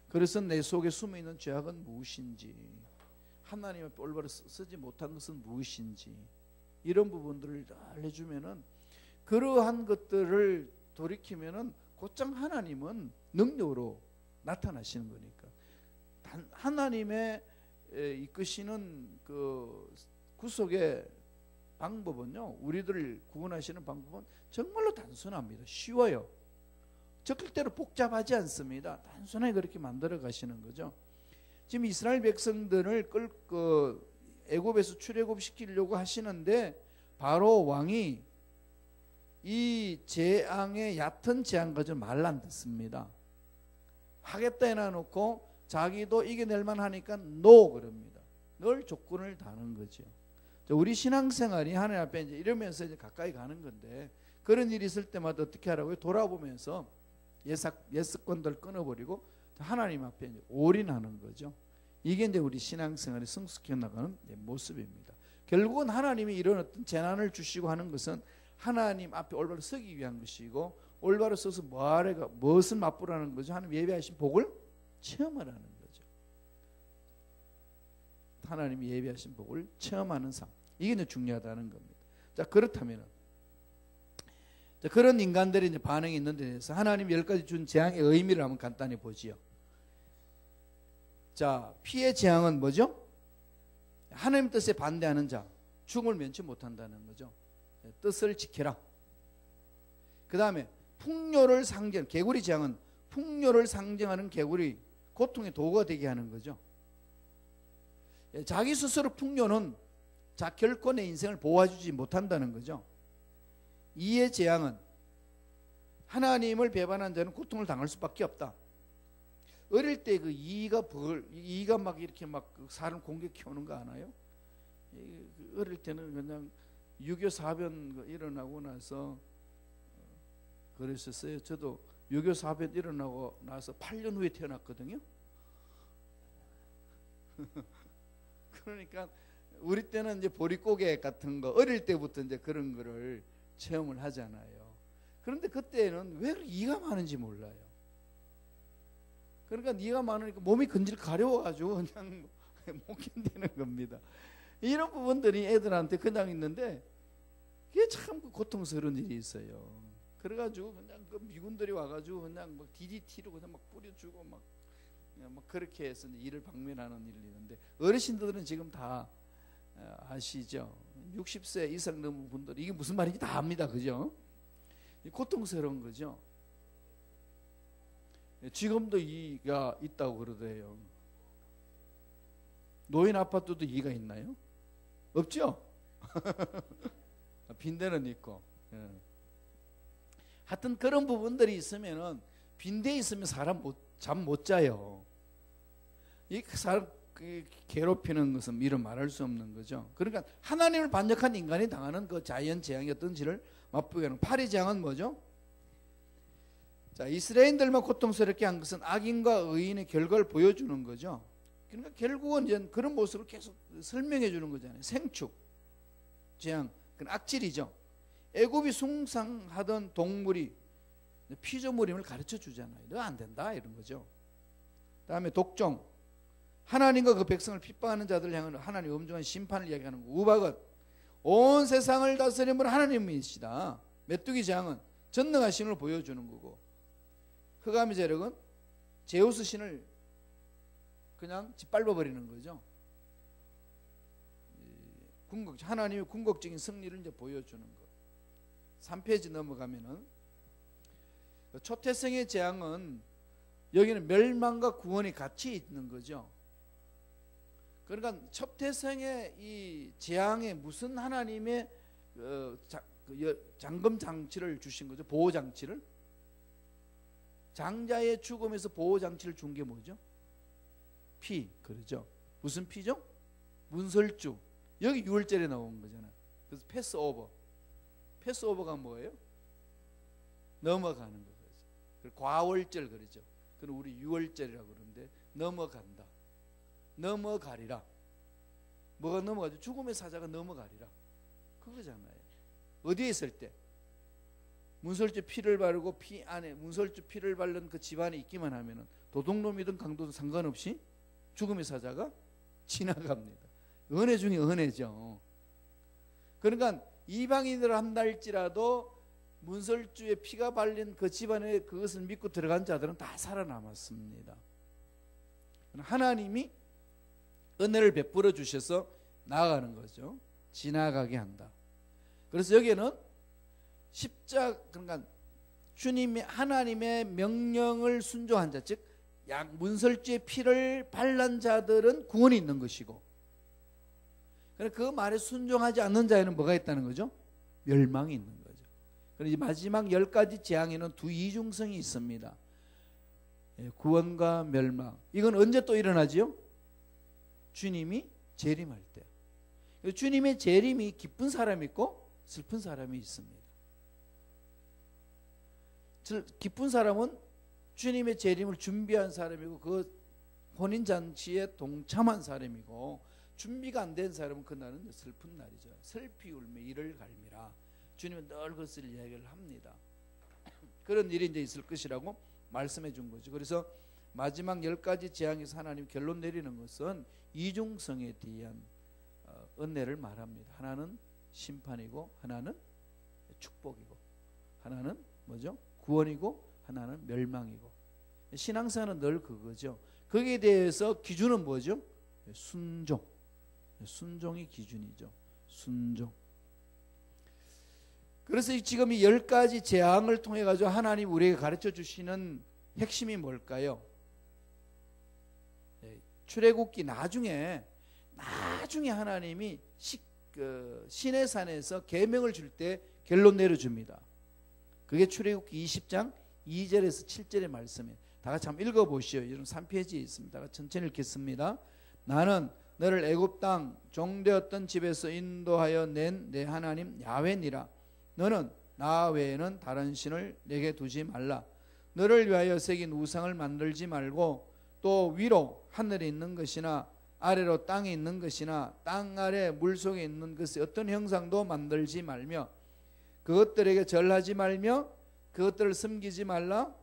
그래서 내 속에 숨어있는 죄악은 무엇인지, 하나님 앞에 올바로 쓰지 못한 것은 무엇인지, 이런 부분들을 다 알려주면은, 그러한 것들을 돌이키면은 곧장 하나님은 능력으로 나타나시는 거니까. 하나님의 이끄시는 그 구속의 방법은요, 우리들을 구원하시는 방법은 정말로 단순합니다. 쉬워요. 절대로 복잡하지 않습니다. 단순하게 그렇게 만들어 가시는 거죠. 지금 이스라엘 백성들을 애굽에서 출애굽시키려고 하시는데, 바로 왕이 이 재앙의 얕은 재앙 가지고 말 안 듣습니다. 하겠다 해놔놓고 자기도 이겨낼만 하니까 노 그럽니다. 늘 조건을 다는 거죠. 우리 신앙생활이 하나님 앞에 이제 이러면서 이제 가까이 가는 건데, 그런 일이 있을 때마다 어떻게 하라고요? 돌아보면서 예습권들 끊어버리고 하나님 앞에 이제 올인하는 거죠. 이게 이제 우리 신앙생활이 성숙해 나가는 모습입니다. 결국은 하나님이 이런 어떤 재난을 주시고 하는 것은 하나님 앞에 올바로 서기 위한 것이고, 올바로 서서 무엇을 맛보라는 거죠? 하나님 예비하신 복을 체험하라는 거죠. 하나님이 예비하신 복을 체험하는 삶, 이게 이제 중요하다는 겁니다. 자, 그렇다면 그런 인간들이 이제 반응이 있는 데 대해서 하나님 10가지 준 재앙의 의미를 한번 간단히 보지요. 자, 피의 재앙은 뭐죠? 하나님 뜻에 반대하는 자, 죽음을 면치 못한다는 거죠. 뜻을 지켜라. 그 다음에 풍요를 상징, 개구리 재앙은 풍요를 상징하는 개구리, 고통의 도구가 되게 하는 거죠. 자기 스스로 풍요는 결코 내 인생을 보호해주지 못한다는 거죠. 이의 재앙은 하나님을 배반한 자는 고통을 당할 수밖에 없다. 어릴 때 그 이가 막 이렇게 막 사람 공격해 오는 거 아나요? 어릴 때는 그냥 유교 사변 일어나고 나서 그랬었어요. 저도 유교 사변 일어나고 나서 8년 후에 태어났거든요. 그러니까 우리 때는 이제 보릿고개 같은 거 어릴 때부터 이제 그런 거를 체험을 하잖아요. 그런데 그때는 왜 이가 많은지 몰라요. 그러니까 이가 많으니까 몸이 근질 가려워가지고 그냥 못 견디는 겁니다. 이런 부분들이 애들한테 그냥 있는데, 그게 참 고통스러운 일이 있어요. 그래가지고 그냥 그 미군들이 와가지고 그냥 막 DDT로 그냥 막 뿌려주고 막 그렇게 해서 이를 박멸하는 일이 있는데, 어르신들은 지금 다 아시죠? 60세 이상 넘은 분들 이게 무슨 말인지 다 압니다. 그죠? 고통스러운 거죠. 지금도 이가 있다고 그러대요. 노인 아파트도 이가 있나요? 없죠? 빈대는 있고. 하여튼 그런 부분들이 있으면은, 빈대 있으면 사람 잠 못 자요. 이 사람 괴롭히는 것은 미처 말할 수 없는 거죠. 그러니까 하나님을 반역한 인간이 당하는 그 자연 재앙이 어떤지를 맛보게 하는, 파리 재앙은 뭐죠? 자, 이스라엘들만 고통스럽게 한 것은 악인과 의인의 결과를 보여주는 거죠. 그러니까 결국은 이제 그런 모습을 계속 설명해 주는 거잖아요. 생축, 재앙, 그건 악질이죠. 애굽이 숭상하던 동물이 피조물임을 가르쳐 주잖아요. 너 안 된다 이런 거죠. 다음에 독종, 하나님과 그 백성을 핍박하는 자들을 향한 하나님의 엄중한 심판을 이야기하는 거. 우박은 온 세상을 다스리는 분 하나님이시다. 메뚜기 재앙은 전능한 신을 보여주는 거고, 흑암의 재력은 제우스 신을 그냥 짓밟아 버리는 거죠. 하나님의 궁극적인 승리를 이제 보여주는 거. 3페이지 넘어가면은 초태생의 재앙은 여기는 멸망과 구원이 같이 있는 거죠. 그러니까 초태생의 이 재앙에 무슨 하나님의 잠금 장치를 주신 거죠? 보호 장치를. 장자의 죽음에서 보호 장치를 준 게 뭐죠? 피, 그러죠. 무슨 피죠? 문설주. 여기 6월절에 나온 거잖아요. 그래서 패스오버. 패스오버가 뭐예요? 넘어가는 거죠. 과월절 그러죠. 그럼 우리 6월절이라고 그러는데 넘어간다. 넘어가리라. 뭐가 넘어가죠? 죽음의 사자가 넘어가리라. 그거잖아요. 어디에 있을 때? 문설주 피를 바르고 피 안에 문설주 피를 바른 그 집안에 있기만 하면은 도둑놈이든 강도든 상관없이 죽음의 사자가 지나갑니다. 은혜 중에 은혜죠. 그러니까 이방인을 한다 할지라도 문설주에 피가 발린 그 집안에 그것을 믿고 들어간 자들은 다 살아남았습니다. 하나님이 은혜를 베풀어 주셔서 나아가는 거죠. 지나가게 한다. 그래서 여기에는 그러니까 주님이 하나님의 명령을 순종한 자, 즉 문설주의 피를 발란 자들은 구원이 있는 것이고, 그 말에 순종하지 않는 자에는 뭐가 있다는 거죠? 멸망이 있는 거죠. 그래서 마지막 10가지 재앙에는 두 이중성이 있습니다. 구원과 멸망. 이건 언제 또 일어나지요? 주님이 재림할 때. 주님의 재림이 기쁜 사람이 있고 슬픈 사람이 있습니다. 기쁜 사람은 주님의 재림을 준비한 사람이고 그 혼인잔치에 동참한 사람이고, 준비가 안 된 사람은 그날은 슬픈 날이죠. 슬피 울며 이를 갈미라. 주님은 늘 그것을 이야기를 합니다. 그런 일이 이제 있을 것이라고 말씀해 준 거죠. 그래서 마지막 10가지 재앙에서 하나님 결론 내리는 것은 이중성에 대한 은혜를 말합니다. 하나는 심판이고 하나는 축복이고 하나는 뭐죠? 구원이고 하나는 멸망이고. 신앙사는 늘 그거죠. 거기에 대해서 기준은 뭐죠? 순종. 순종이 기준이죠. 순종. 그래서 지금 이 10가지 재앙을 통해 가지고 하나님 우리에게 가르쳐 주시는 핵심이 뭘까요? 출애굽기 나중에 하나님이 신의 산에서 계명을 줄 때 결론 내려줍니다. 그게 출애굽기 20장 2절에서 7절의 말씀이에요. 다 같이 한번 읽어보시죠. 이런 3페이지에 있습니다. 천천히 읽겠습니다. 나는 너를 애굽 땅 종되었던 집에서 인도하여 낸 내 하나님 야훼니라. 너는 나 외에는 다른 신을 내게 두지 말라. 너를 위하여 새긴 우상을 만들지 말고 또 위로 하늘에 있는 것이나 아래로 땅에 있는 것이나 땅 아래 물속에 있는 것의 어떤 형상도 만들지 말며 그것들에게 절하지 말며 그것들을 섬기지 말라.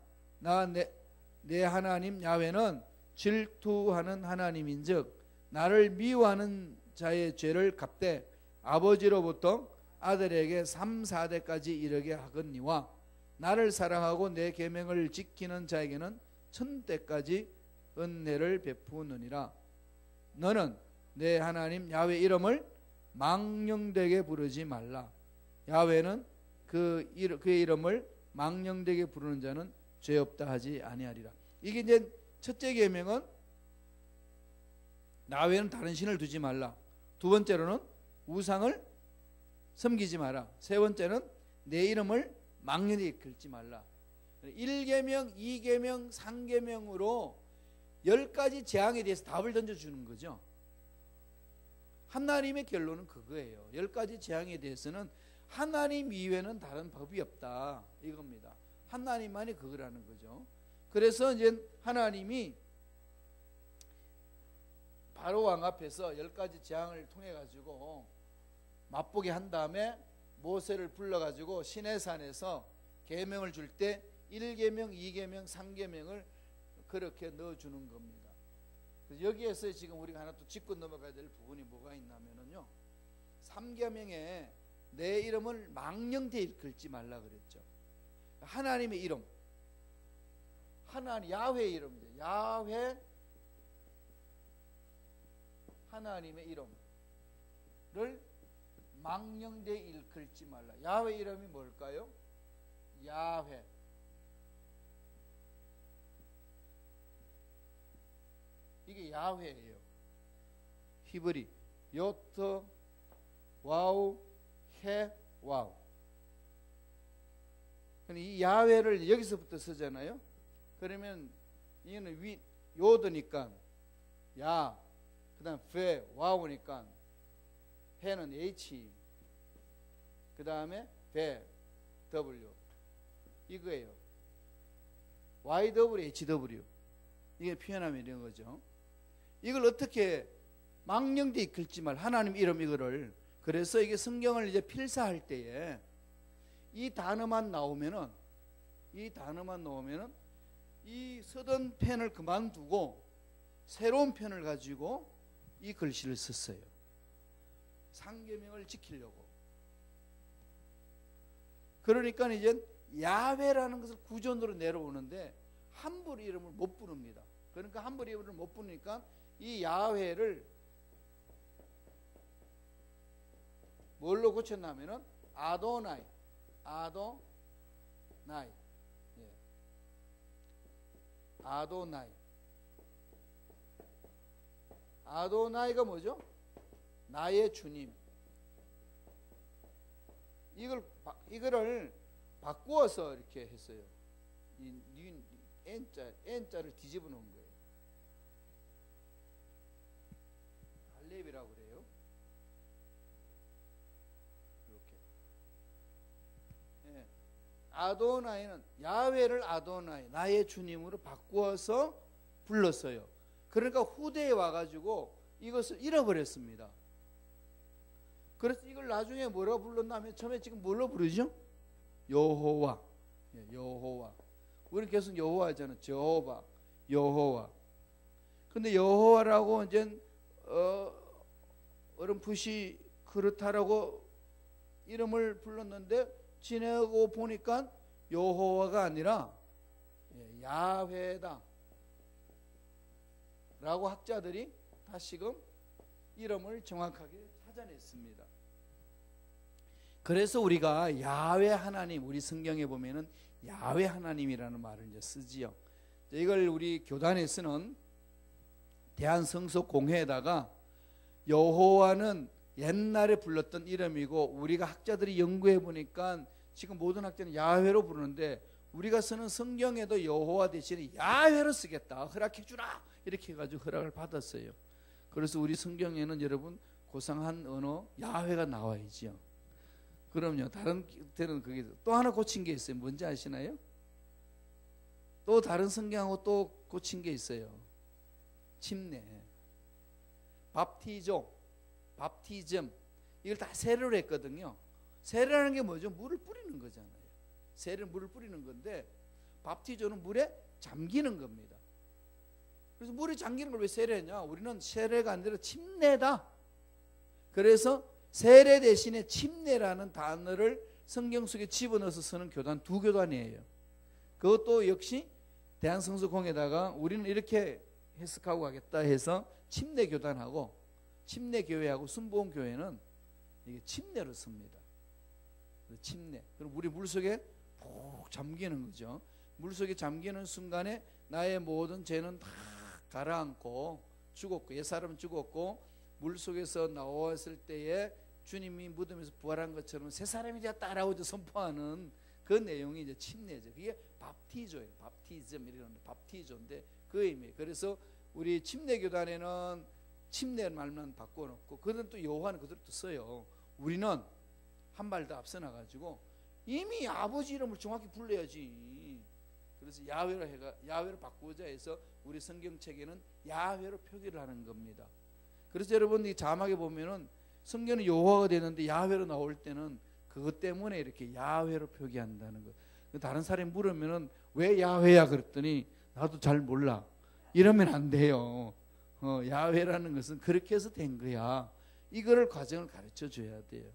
내 하나님 야훼는 질투하는 하나님인즉 나를 미워하는 자의 죄를 갚되 아버지로부터 아들에게 3, 4대까지 이르게 하거니와 나를 사랑하고 내 계명을 지키는 자에게는 1000대까지 은혜를 베푸느니라. 너는 내 하나님 야훼 이름을 망령되게 부르지 말라. 야훼는 그의 이름을 망령되게 부르는 자는 죄 없다 하지 아니하리라. 이게 이제 첫째 계명은 나 외에는 다른 신을 두지 말라. 두 번째로는 우상을 섬기지 마라. 세 번째는 내 이름을 망령되게 긁지 말라. 1계명, 2계명, 3계명으로 10가지 재앙에 대해서 답을 던져주는 거죠. 하나님의 결론은 그거예요. 10가지 재앙에 대해서는 하나님 이외에는 다른 법이 없다 이겁니다. 하나님만이 그거라는 거죠. 그래서 이제 하나님이 바로 왕 앞에서 10가지 재앙을 통해 가지고 맛보게 한 다음에 모세를 불러 가지고 시내산에서 계명을 줄 때 1계명, 2계명, 3계명을 그렇게 넣어 주는 겁니다. 여기에서 지금 우리가 하나 또 짚고 넘어가야 될 부분이 뭐가 있냐면요, 3계명에 내 이름을 망령되이 일컬지 말라 그랬죠. 하나님의 이름, 하나님 야훼의 이름이죠. 야훼 하나님의 이름을 망령되이 일컬지 말라. 야훼 이름이 뭘까요? 야훼. 이게 야훼예요. 히브리 요트 와우 해 와우. 이 야훼를 여기서부터 쓰잖아요. 그러면 이거는 위 요드니까 야, 그다음 페 와우니까 해는 H, 그다음에 베 W 이거예요. YWHW 이게 표현하면 이런 거죠. 이걸 어떻게 망령되 이끌지 말 하나님 이름 이거를. 그래서 이게 성경을 이제 필사할 때에 이 단어만 나오면은 이 쓰던 펜을 그만두고 새로운 펜을 가지고 이 글씨를 썼어요. 상계명을 지키려고. 그러니까 이제 야훼라는 것을 구전으로 내려오는데 함부로 이름을 못 부릅니다. 그러니까 함부로 이름을 못 부르니까 이 야훼를 뭘로 고쳤냐면은 아도나이. 예. 아도나이가 뭐죠? 나의 주님. 이거를 바꾸어서 이렇게 했어요. 이 N자를 뒤집어 놓은 거예요. 할렙이라고 그래요. 이렇게. 예. 아도나이는 야훼를 아도나이, 나의 주님으로 바꾸어서 불렀어요. 그러니까 후대에 와가지고 이것을 잃어버렸습니다. 그래서 이걸 나중에 뭐라고 불렀냐면 처음에 지금 뭘로 부르죠? 여호와. 예, 여호와. 우리는 계속 여호와 하잖아요. 저호바, 여호와. 근데 여호와라고 이제 어렴풋이 그렇다라고 이름을 불렀는데 지내고 보니까 여호와가 아니라 야훼다 라고 학자들이 다시금 이름을 정확하게 찾아냈습니다. 그래서 우리가 야훼 하나님, 우리 성경에 보면은 야훼 하나님이라는 말을 이제 쓰지요. 이걸 우리 교단에서는 대한성서공회에다가 여호와는 옛날에 불렀던 이름이고 우리가 학자들이 연구해 보니까 지금 모든 학자는 야훼로 부르는데 우리가 쓰는 성경에도 여호와 대신에 야훼로 쓰겠다, 허락해 주라 이렇게 해가지고 허락을 받았어요. 그래서 우리 성경에는 여러분 고상한 언어 야훼가 나와야지요. 그럼요. 다른 때는 그게 또 하나 고친 게 있어요. 뭔지 아시나요? 또 다른 성경하고 또 고친 게 있어요. 침례, 밥티즘 이걸 다 세례로 했거든요. 세례라는 게 뭐죠? 물을 뿌리는 거잖아요. 세례는 물을 뿌리는 건데 밥티즘은 물에 잠기는 겁니다. 그래서 물에 잠기는 걸 왜 세례냐? 우리는 세례가 아니라 침례다. 그래서 세례 대신에 침례라는 단어를 성경 속에 집어넣어서 쓰는 교단 두 교단이에요. 그것도 역시 대한성서공회에다가 우리는 이렇게 해석하고 가겠다 해서 침례교단하고 침례교회하고 순복음교회는 이게 침례를 씁니다. 침례. 그럼 우리 물속에 푹 잠기는 거죠. 물속에 잠기는 순간에 나의 모든 죄는 다 가라앉고 죽었고 옛사람은 죽었고 물속에서 나왔을 때에 주님이 무덤에서 부활한 것처럼 새 사람이 되었다라고 선포하는 그 내용이 이제 침례죠. 그게 밥티조예요. 밥티즘 이러는데 밥티조인데 그 의미. 그래서 우리 침례교단에는 침례 말만 바꿔놓고 그들은 또 여호와는 그대로 또 써요. 우리는 한 발 더 앞서 나가지고 이미 아버지 이름을 정확히 불러야지. 그래서 야훼로 바꾸자 해서 우리 성경책에는 야훼로 표기를 하는 겁니다. 그래서 여러분 이 자막에 보면은 성경은 여호와가 되는데 야훼로 나올 때는 그것 때문에 이렇게 야훼로 표기한다는 거. 다른 사람이 물으면은 왜 야훼야 그랬더니 나도 잘 몰라. 이러면 안 돼요. 야훼라는 것은 그렇게 해서 된 거야. 이거를 과정을 가르쳐 줘야 돼요.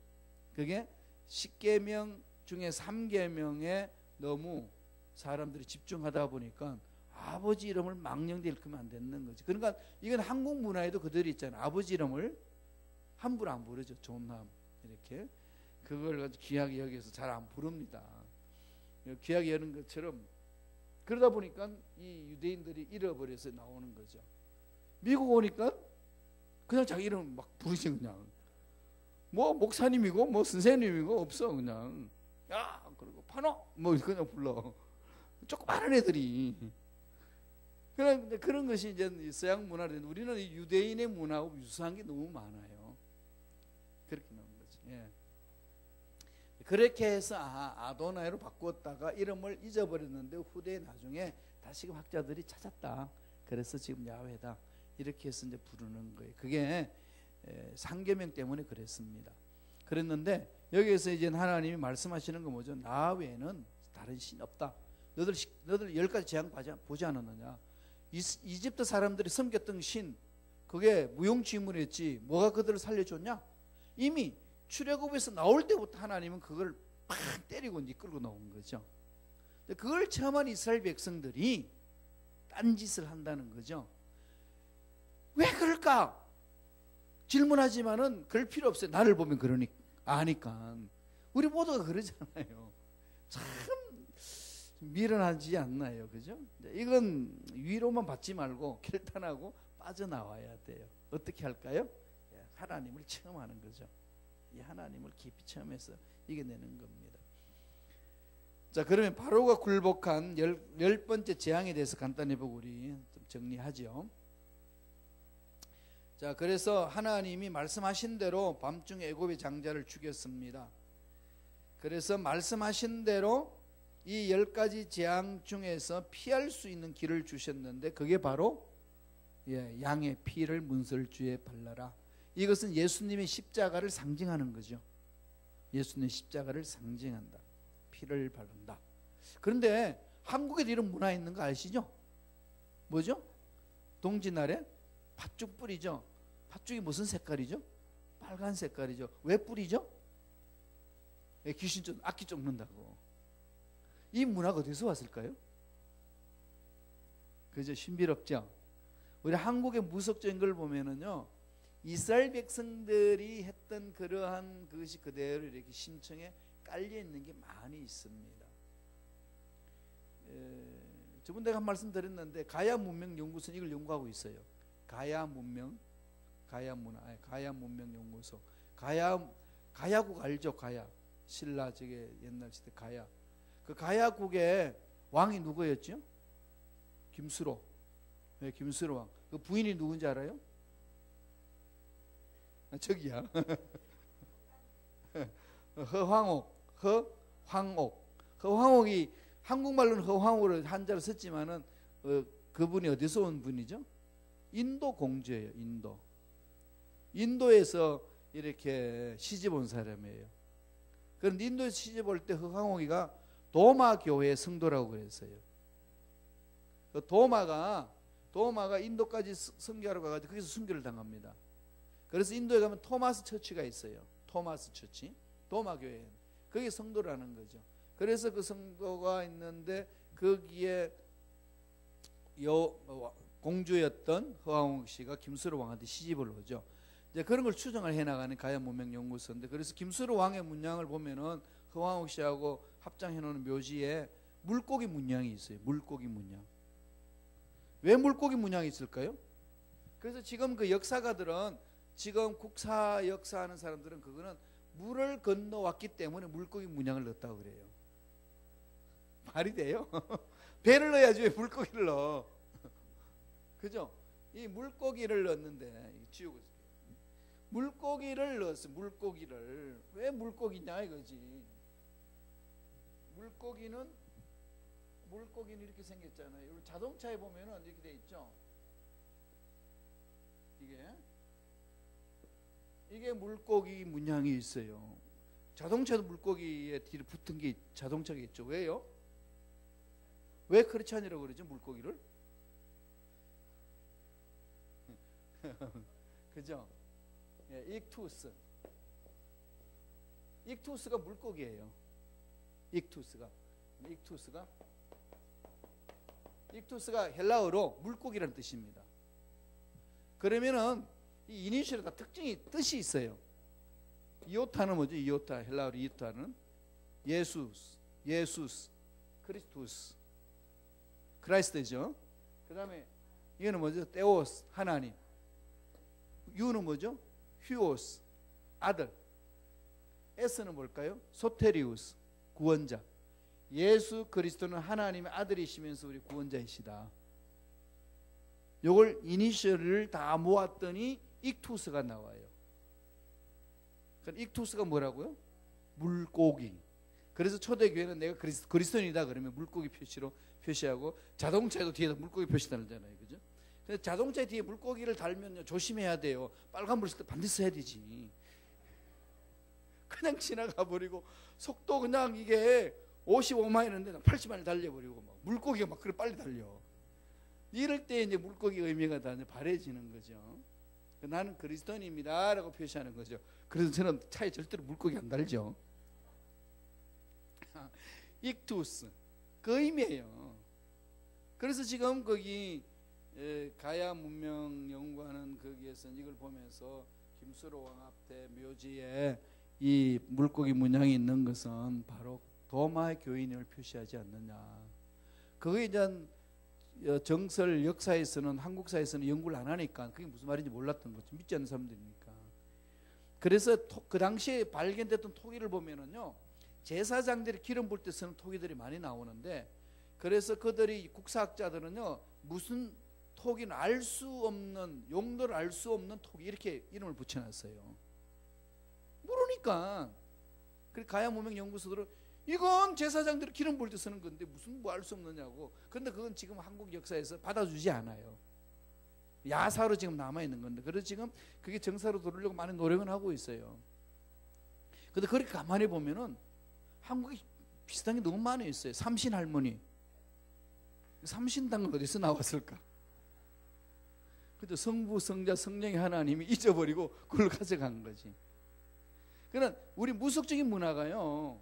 그게 10계명 중에 3계명에 너무 사람들이 집중하다 보니까 아버지 이름을 망령되 일으키면 안 되는 거지. 그러니까 이건 한국 문화에도 그들이 있잖아요. 아버지 이름을 함부로 안 부르죠. 존남 이렇게. 그걸 가지고 귀하게 여기서 잘 안 부릅니다. 귀하게 여는 것처럼 그러다 보니까 이 유대인들이 잃어버려서 나오는 거죠. 미국 오니까 그냥 자기 이름 막 부르지. 그냥 뭐 목사님이고 뭐 선생님이고 없어. 그냥 야 그리고 파노 뭐 그냥 불러. 조그마한 애들이. 그런 것이 이제 서양 문화인데 우리는 유대인의 문화하고 유사한 게 너무 많아요. 그렇게 나오는 거지. 예. 그렇게 해서 아도나이로 바꾸었다가 이름을 잊어버렸는데 후대에 나중에 다시금 학자들이 찾았다. 그래서 지금 야훼다. 이렇게 해서 이제 부르는 거예요. 그게 상계명 때문에 그랬습니다. 그랬는데 여기에서 이제 하나님이 말씀하시는 거 뭐죠? 나 외에는 다른 신 없다. 너들 10가지 재앙 보지 않았느냐? 이집트 사람들이 섬겼던 신 그게 무용지물이었지 뭐가 그들을 살려줬냐? 이미 출애굽에서 나올 때부터 하나님은 그걸 팍 때리고 이제 끌고 나온 거죠. 그걸 체험한 이스라엘 백성들이 딴짓을 한다는 거죠. 왜 그럴까? 질문하지만은 그럴 필요 없어요. 나를 보면 그러니까 아니까. 우리 모두가 그러잖아요. 참 미련하지 않나요, 그죠? 이건 위로만 받지 말고 결단하고 빠져나와야 돼요. 어떻게 할까요? 하나님을 체험하는 거죠. 이 하나님을 깊이 체험해서 이겨내는 겁니다. 자, 그러면 바로가 굴복한 열 번째 재앙에 대해서 간단히 보고 우리 좀 정리하죠. 자, 그래서 하나님이 말씀하신 대로 밤중에 애굽의 장자를 죽였습니다. 그래서 말씀하신 대로 이 10가지 재앙 중에서 피할 수 있는 길을 주셨는데 그게 바로 양의 피를 문설주에 발라라. 이것은 예수님의 십자가를 상징하는 거죠. 예수님의 십자가를 상징한다. 피를 바른다. 그런데 한국에도 이런 문화 있는 거 아시죠? 뭐죠? 동지날에 팥죽 뿌리죠. 팥죽이 무슨 색깔이죠? 빨간 색깔이죠. 왜 뿌리죠? 귀신 좀 악기 쫓는다고. 이 문화가 어디서 왔을까요? 그죠? 신비롭죠? 우리 한국의 무속적인 걸 보면은요, 이스라엘 백성들이 했던 그러한 그것이 그대로 이렇게 심청에 깔려 있는 게 많이 있습니다. 저번 내가 한 말씀 드렸는데 가야 문명 연구소는 이걸 연구하고 있어요. 가야 문명, 가야 문화, 가야 문명 연구소. 가야국 알죠? 가야 신라 저게 옛날 시대 가야. 그 가야국의 왕이 누구였죠? 김수로. 네, 김수로 왕. 그 부인이 누군지 알아요? 저기야. 허황옥이 한국말로는 허황옥을 한자로 썼지만은 그분이 어디서 온 분이죠? 인도 공주예요. 인도에서 이렇게 시집 온 사람이에요. 그런데 인도에서 시집 올 때 허황옥이가 도마 교회 성도라고 그랬어요. 그 도마가 인도까지 선교하러 가가지고 거기서 순교를 당합니다. 그래서 인도에 가면 토마스 처치가 있어요. 토마스 처치, 도마 교회. 그게 성도라는 거죠. 그래서 그 성도가 있는데 거기에 공주였던 허황옥 씨가 김수로 왕한테 시집을 오죠. 이제 그런 걸 추정을 해나가는 가야 문명 연구소인데, 그래서 김수로 왕의 문양을 보면은 허황옥 씨하고 합장해 놓은 묘지에 물고기 문양이 있어요. 물고기 문양. 왜 물고기 문양이 있을까요? 그래서 지금 그 역사가들은, 지금 국사 역사하는 사람들은 그거는 물을 건너왔기 때문에 물고기 문양을 넣었다고 그래요. 말이 돼요? 배를 넣어야지 왜 물고기를 넣어? 그죠? 이 물고기를 넣었는데, 지우고 있어요. 물고기를 넣었어. 물고기를. 왜 물고기냐 이거지. 물고기는 이렇게 생겼잖아요. 자동차에 보면은 이렇게 돼 있죠. 이게 이게 물고기 문양이 있어요. 자동차도 물고기에 뒤로 붙은 게 자동차겠죠. 왜요? 왜 크리스찬이라고 그러죠? 물고기를? 그죠? 예, 익투스. 익투스가 물고기예요. 익투스가 헬라어로 물고기라는 뜻입니다. 그러면은 이 이니셜에 다 뜻이 있어요. 이오타는 뭐죠? 이오타, 헬라어로 이오타는 예수스, 크리스투스, 크라이스트죠. 그 다음에 이거는 뭐죠? 테오스, 하나님. 유는 뭐죠? 휴오스, 아들. S는 뭘까요? 소테리우스, 구원자. 예수 그리스도는 하나님의 아들이시면서 우리 구원자이시다. 요걸 이니셜을 다 모았더니 익투스가 나와요. 익투스가 뭐라고요? 물고기. 그래서 초대교회는 내가 그리스도인이다 그러면 물고기 표시로 표시하고, 자동차에도 뒤에다 물고기 표시 달잖아요. 그죠? 그래서 자동차 뒤에 물고기를 달면 조심해야 돼요. 빨간불 쓸 때 반드시 써야 되지. 그냥 지나가 버리고 속도 그냥 이게 55마일인데 80마일 달려버리고 막 물고기가 막 그래 빨리 달려. 이럴 때 이제 물고기 의미가 다 바래지는 거죠. 나는 그리스도인입니다라고 표시하는 거죠. 그래서 저는 차에 절대로 물고기 안 달죠. 익투스 그 의미예요. 그래서 지금 거기 가야 문명 연구하는 거기에서 이걸 보면서 김수로 왕 앞에 묘지에 이 물고기 문양이 있는 것은 바로 도마의 교인을 표시하지 않느냐. 그게 이제 정설 역사에서는, 한국사에서는 연구를 안 하니까 그게 무슨 말인지 몰랐던 거죠. 믿지 않는 사람들이니까. 그래서 그 당시에 발견됐던 토기를 보면은요, 제사장들이 기름 부을 때 쓰는 토기들이 많이 나오는데, 그래서 그들이 국사학자들은요, 무슨 토기는 알 수 없는, 용도를 알 수 없는 토기 이렇게 이름을 붙여놨어요. 모르니까. 그리고 가야문명연구소들은 이건 제사장들이 기름 부을 때 쓰는 건데 무슨 뭐 알 수 없느냐고. 그런데 그건 지금 한국 역사에서 받아주지 않아요. 야사로 지금 남아있는 건데, 그래서 지금 그게 정사로 들으려고 많은 노력은 하고 있어요. 근데 그렇게 가만히 보면은 한국에 비슷한 게 너무 많이 있어요. 삼신 할머니. 삼신당은 어디서 나왔을까? 그죠? 성부, 성자, 성령의 하나님이 잊어버리고 그걸 가져간 거지. 그러나 우리 무속적인 문화가요,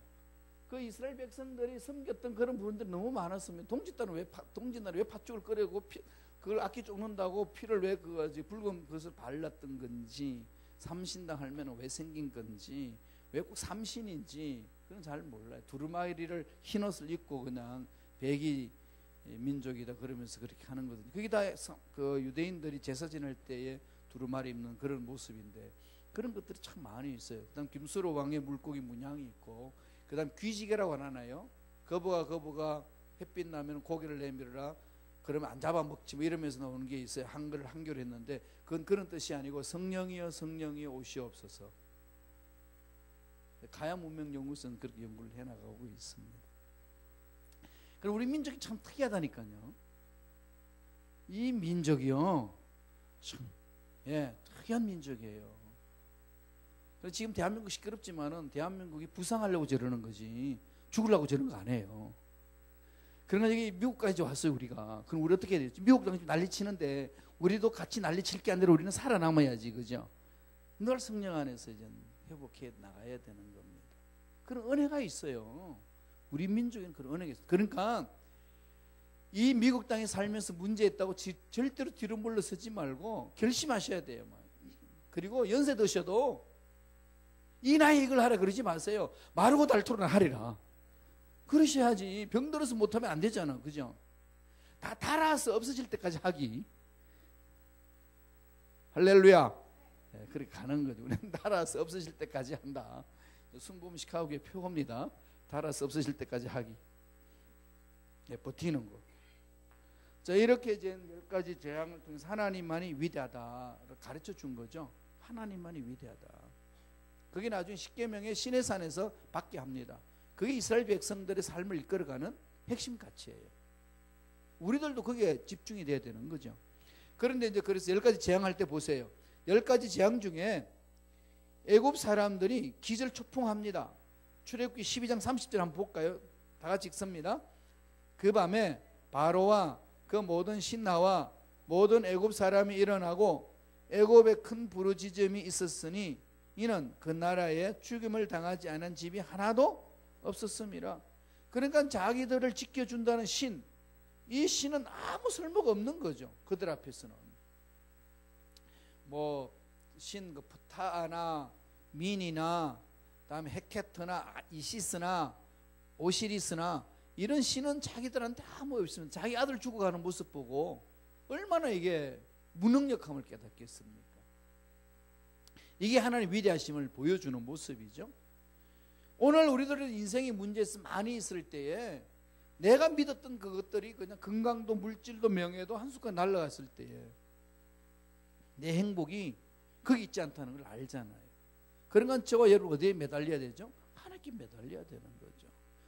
그 이스라엘 백성들이 섬겼던 그런 부분들이 너무 많았으면 동짓날은 왜 팥죽을 끓이고 그걸 악기 쫓는다고 피를 왜 붉은 것을 발랐던 건지, 삼신당 할매는 왜 생긴 건지, 왜 꼭 삼신인지 그건 잘 몰라요. 두루마리를 흰 옷을 입고 그냥 백이 민족이다 그러면서 그렇게 하는 거거든요. 그게 다 그 유대인들이 제사 지낼 때에 두루마리 입는 그런 모습인데, 그런 것들이 참 많이 있어요. 그다음 김수로 왕의 물고기 문양이 있고, 그다음 귀지개라고 하나요? 거부가 햇빛 나면 고기를 내밀어라, 그러면 안 잡아먹지 뭐 이러면서 나오는 게 있어요. 한글을 한교로 했는데 그건 그런 뜻이 아니고 성령이여 성령이여 오시옵소서. 가야 문명연구소는 그렇게 연구를 해나가고 있습니다. 그리고 우리 민족이 참 특이하다니까요. 이 민족이요, 참 특이한 민족이에요. 그래서 지금 대한민국 시끄럽지만은 대한민국이 부상하려고 저러는 거지 죽으려고 저러는 거 아니에요. 그러나 여기 미국까지 왔어요 우리가. 그럼 우리 어떻게 해야 되지? 미국 당시 난리 치는데 우리도 같이 난리 칠 게 아니라 우리는 살아남아야지, 그죠? 늘 성령 안에서 이제 회복해 나가야 되는 겁니다. 그런 은혜가 있어요. 우리 민족에는 그런 은혜가 있어요. 그러니까 이 미국 땅에 살면서 문제 있다고 절대로 뒤로 물러서지 말고 결심하셔야 돼요. 그리고 연세 드셔도 이 나이에 이걸 하라 그러지 마세요. 마르고 닳도록 하리라. 그러셔야지. 병들어서 못하면 안 되잖아, 그죠? 다 달아서 없어질 때까지 하기. 할렐루야. 네, 그렇게 가는 거죠. 우리는 달아서 없어질 때까지 한다. 순복음 시카고의 표입니다. 달아서 없어질 때까지 하기. 네, 버티는 거. 자, 이렇게 이제 10가지 재앙을 통해서 하나님만이 위대하다를 가르쳐 준 거죠. 하나님만이 위대하다. 그게 나중에 십계명의 신의 산에서 받게 합니다. 그게 이스라엘 백성들의 삶을 이끌어가는 핵심 가치예요. 우리들도 거기에 집중이 돼야 되는 거죠. 그런데 이제 그래서 10가지 재앙할 때 보세요. 10가지 재앙 중에 애굽 사람들이 기절초풍합니다. 출애굽기 12장 30절 한번 볼까요? 다 같이 읽습니다. 그 밤에 바로와 그 모든 신하와 모든 애굽 사람이 일어나고 애굽에 큰 부르짖음이 있었으니 이는 그 나라에 죽임을 당하지 않은 집이 하나도 없었습니다. 그러니까 자기들을 지켜준다는 신, 이 신은 아무 쓸모가 없는 거죠. 그들 앞에서는. 뭐 신 그 프타아나 민이나 다음에 헤케트나 이시스나 오시리스나 이런 신은 자기들한테 아무 없으면 자기 아들 죽어가는 모습 보고 얼마나 이게 무능력함을 깨닫겠습니까? 이게 하나님의 위대하심을 보여주는 모습이죠. 오늘 우리들의 인생의 문제에서 많이 있을 때에 내가 믿었던 그것들이 그냥 건강도 물질도 명예도 한순간 날아갔을 때에 내 행복이 거기 있지 않다는 걸 알잖아요. 그런 건 저와 여러분 어디에 매달려야 되죠? 하나님께 매달려야 되는 거죠.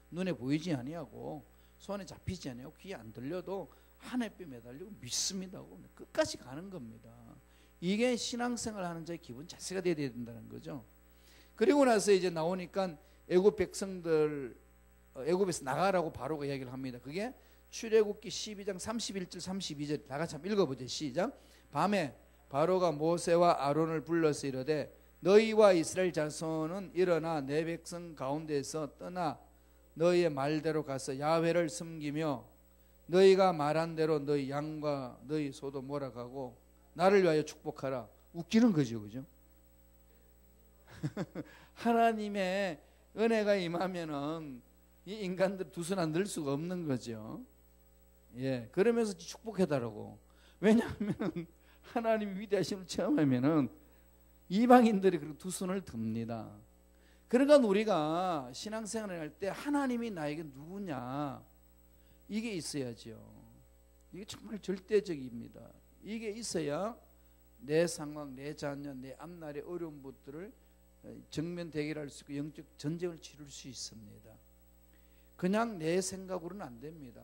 눈에 보이지 아니하고 손에 잡히지 아니하고 귀에 안 들려도 하나님께 매달리고 믿습니다고 끝까지 가는 겁니다. 이게 신앙생활 하는 자의 기본 자세가 되어야 된다는 거죠. 그리고 나서 이제 나오니까 애굽 백성들 애굽에서 나가라고 바로가 이야기를 합니다. 그게 출애굽기 12장 31절 32절 다 같이 한번 읽어보죠. 시작. 밤에 바로가 모세와 아론을 불러서 이르되 너희와 이스라엘 자손은 일어나 내 백성 가운데서 떠나 너희의 말대로 가서 야훼를 섬기며 너희가 말한 대로 너희 양과 너희 소도 몰아가고 나를 위하여 축복하라. 웃기는 거죠, 그죠? 하나님의 은혜가 임하면은 이 인간들 두 손 안 들 수가 없는 거죠. 예, 그러면서 축복해달라고. 왜냐하면 하나님이 위대하심을 체험하면은 이방인들이 그렇게 두 손을 듭니다. 그러니까 우리가 신앙생활을 할 때 하나님이 나에게 누구냐 이게 있어야죠. 이게 정말 절대적입니다. 이게 있어야 내 상황, 내 자녀, 내 앞날의 어려운 것들을 정면 대결할 수 있고 영적 전쟁을 치를 수 있습니다. 그냥 내 생각으로는 안 됩니다.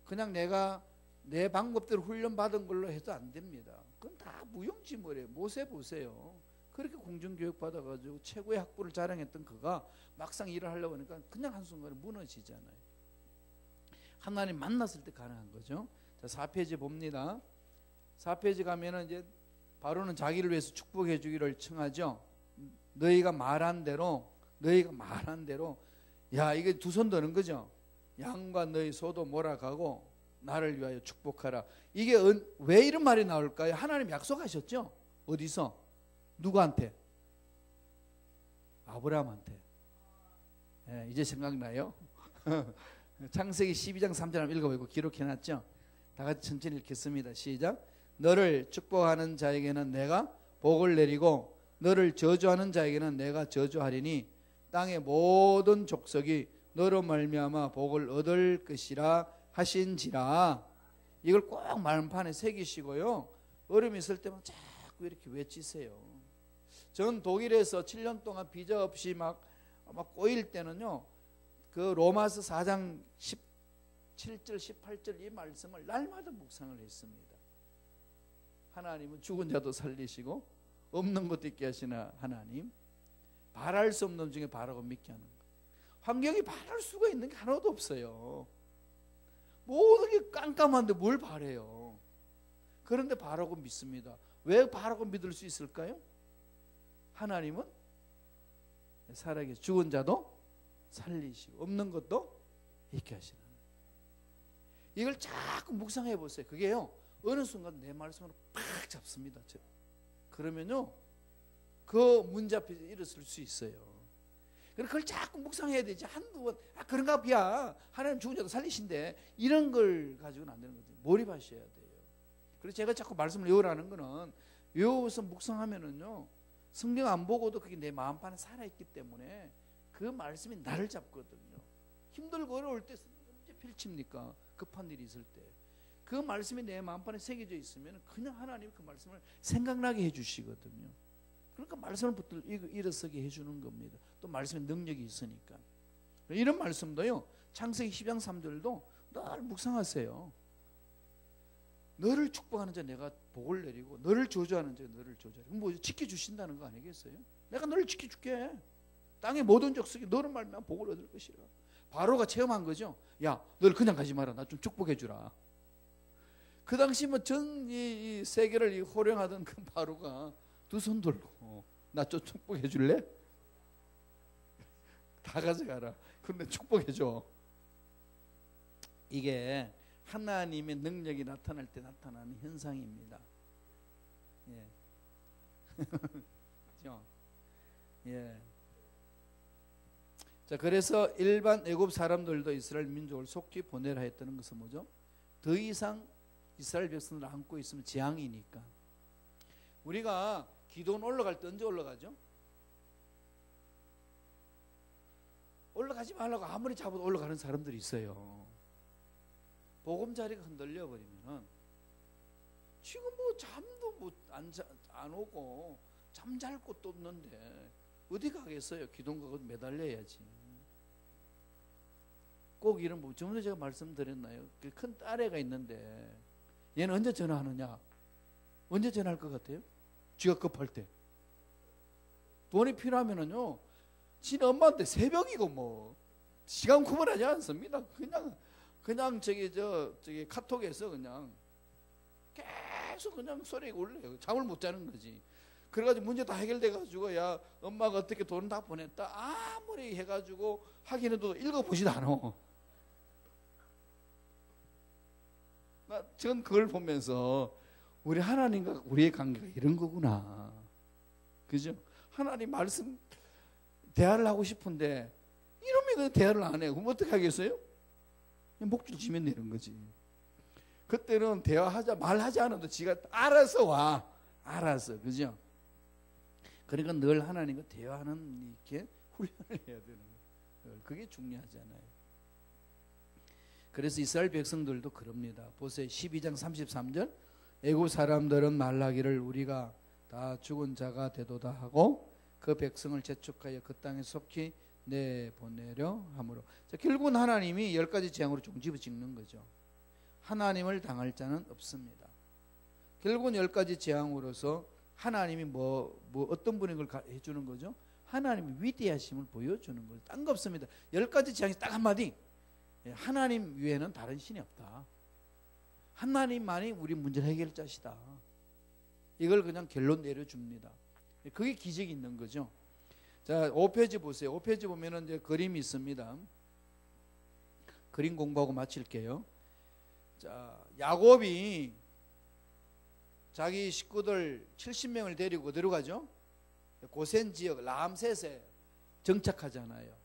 그냥 내가 내 방법대로 훈련받은 걸로 해도 안 됩니다. 그건 다 무용지물이에요. 모세 보세요. 그렇게 공중교육 받아가지고 최고의 학부를 자랑했던 그가 막상 일을 하려고 하니까 그냥 한순간에 무너지잖아요. 하나님 만났을 때 가능한 거죠. 자, 4페이지 봅니다. 4페이지 가면은 이제 바로는 자기를 위해서 축복해 주기를 청하죠. 너희가 말한 대로 야, 이게 두 손 드는 거죠. 양과 너희 소도 몰아가고 나를 위하여 축복하라. 이게 왜 이런 말이 나올까요? 하나님 약속하셨죠. 어디서? 누구한테? 아브라함한테. 예, 이제 생각나요? 창세기 12장 3절 한번 읽어보고 기록해놨죠. 다 같이 천천히 읽겠습니다. 시작. 너를 축복하는 자에게는 내가 복을 내리고 너를 저주하는 자에게는 내가 저주하리니 땅의 모든 족속이 너로 말미암아 복을 얻을 것이라 하신지라. 이걸 꼭 마음판에 새기시고요. 어려움이 있을 때만 자꾸 이렇게 외치세요. 전 독일에서 7년 동안 비자 없이 막 꼬일 때는요, 그 로마서 4장 17절 18절 이 말씀을 날마다 묵상을 했습니다. 하나님은 죽은 자도 살리시고 없는 것도 있게 하시나 하나님, 바랄 수 없는 중에 바라고 믿게 하는 것. 환경이 바랄 수가 있는 게 하나도 없어요. 모든 게 깜깜한데 뭘 바래요. 그런데 바라고 믿습니다. 왜 바라고 믿을 수 있을까요? 하나님은 살아계시 죽은 자도 살리시고 없는 것도 있게 하시는. 이걸 자꾸 묵상해 보세요. 그게요, 어느 순간 내 말씀으로 팍 잡습니다. 그러면요, 그 문제 앞에 일어설 수 있어요. 그걸 자꾸 묵상해야 되지. 한두 번, 그런가 봐야 하나님 죽은 자도 살리신데, 이런 걸 가지고는 안 되는 거죠. 몰입하셔야 돼요. 그래서 제가 자꾸 말씀을 외우라는 거는, 외워서 묵상하면은요, 성경 안 보고도 그게 내 마음판에 살아있기 때문에 그 말씀이 나를 잡거든요. 힘들고 어려울 때 언제 펼칩니까? 급한 일이 있을 때. 그 말씀이 내 마음판에 새겨져 있으면 그냥 하나님 그 말씀을 생각나게 해주시거든요. 그러니까 말씀을 붙들 일어서게 해주는 겁니다. 또 말씀의 능력이 있으니까. 이런 말씀도요, 창세기 10장 3절도 늘 묵상하세요. 너를 축복하는 자 내가 복을 내리고 너를 저주하는 자 너를 저주하리고. 뭐 지켜주신다는 거 아니겠어요? 내가 너를 지켜줄게. 땅의 모든 족속이 너를 말미암아 복을 얻을 것이라. 바로가 체험한 거죠. 야, 너를 그냥 가지 마라. 나 좀 축복해 주라. 그 당시 뭐 전 이 세계를 호령하던 그 바로가 두 손 들고 나 좀 축복해 줄래? 다 가져가라. 근데 축복해 줘. 이게 하나님의 능력이 나타날 때 나타나는 현상입니다. 예. 그렇죠? 예. 자, 그래서 일반 애굽 사람들도 이스라엘 민족을 속히 보내라 했다는 것은 뭐죠? 더 이상 이스라엘 백성을 안고 있으면 재앙이니까. 우리가 기도원 올라갈 때 언제 올라가죠? 올라가지 말라고 아무리 잡아도 올라가는 사람들이 있어요. 보금자리가 흔들려 버리면은 지금 뭐 잠도 뭐 안 오고 잠잘 곳도 없는데 어디 가겠어요? 기도원 가고 매달려야지. 꼭 이런 부분, 전에 제가 말씀드렸나요? 그 큰 딸애가 있는데 얘는 언제 전화하느냐? 언제 전화할 것 같아요? 쥐가 급할 때. 돈이 필요하면은요, 지네 엄마한테 새벽이고 뭐 시간 구분하지 않습니다. 그냥 저기 카톡에서 그냥 계속 그냥 소리가 울려요. 잠을 못 자는 거지. 그래가지고 문제 다 해결돼가지고 야 엄마가 어떻게 돈 다 보냈다 아무리 해가지고 하기는도 읽어보지도 않아. 전 그걸 보면서 우리 하나님과 우리의 관계가 이런 거구나. 그죠? 하나님 말씀 대화를 하고 싶은데 이놈이 대화를 안 해요. 그럼 어떻게 하겠어요? 목줄 지면 되는 거지. 그때는 대화하자 말하지 않아도 지가 알아서 와. 알아서. 그죠? 그러니까 늘 하나님과 대화하는 이렇게 훈련을 해야 되는 거예요. 그게 중요하잖아요. 그래서 이스라엘 백성들도 그럽니다. 보세요. 12장 33절 애굽 사람들은 말하기를 우리가 다 죽은 자가 되도다 하고 그 백성을 재촉하여 그 땅에 속히 내보내려 하므로. 자, 결국은 하나님이 10가지 재앙으로 종집을 찍는 거죠. 하나님을 당할 자는 없습니다. 결국은 10가지 재앙으로서 하나님이 뭐 어떤 분인 걸 해주는 거죠? 하나님의 위대하심을 보여주는 거예요. 딴 거 없습니다. 10가지 재앙이 딱 한마디. 하나님 외에는 다른 신이 없다. 하나님만이 우리 문제를 해결자시다. 이걸 그냥 결론 내려줍니다. 그게 기적이 있는 거죠. 자, 5페이지 보세요. 5페이지 보면은 이제 그림이 있습니다. 그림 공부하고 마칠게요. 자, 야곱이 자기 식구들 70명을 데리고 어디로 가죠? 고센 지역 람셋에 정착하잖아요.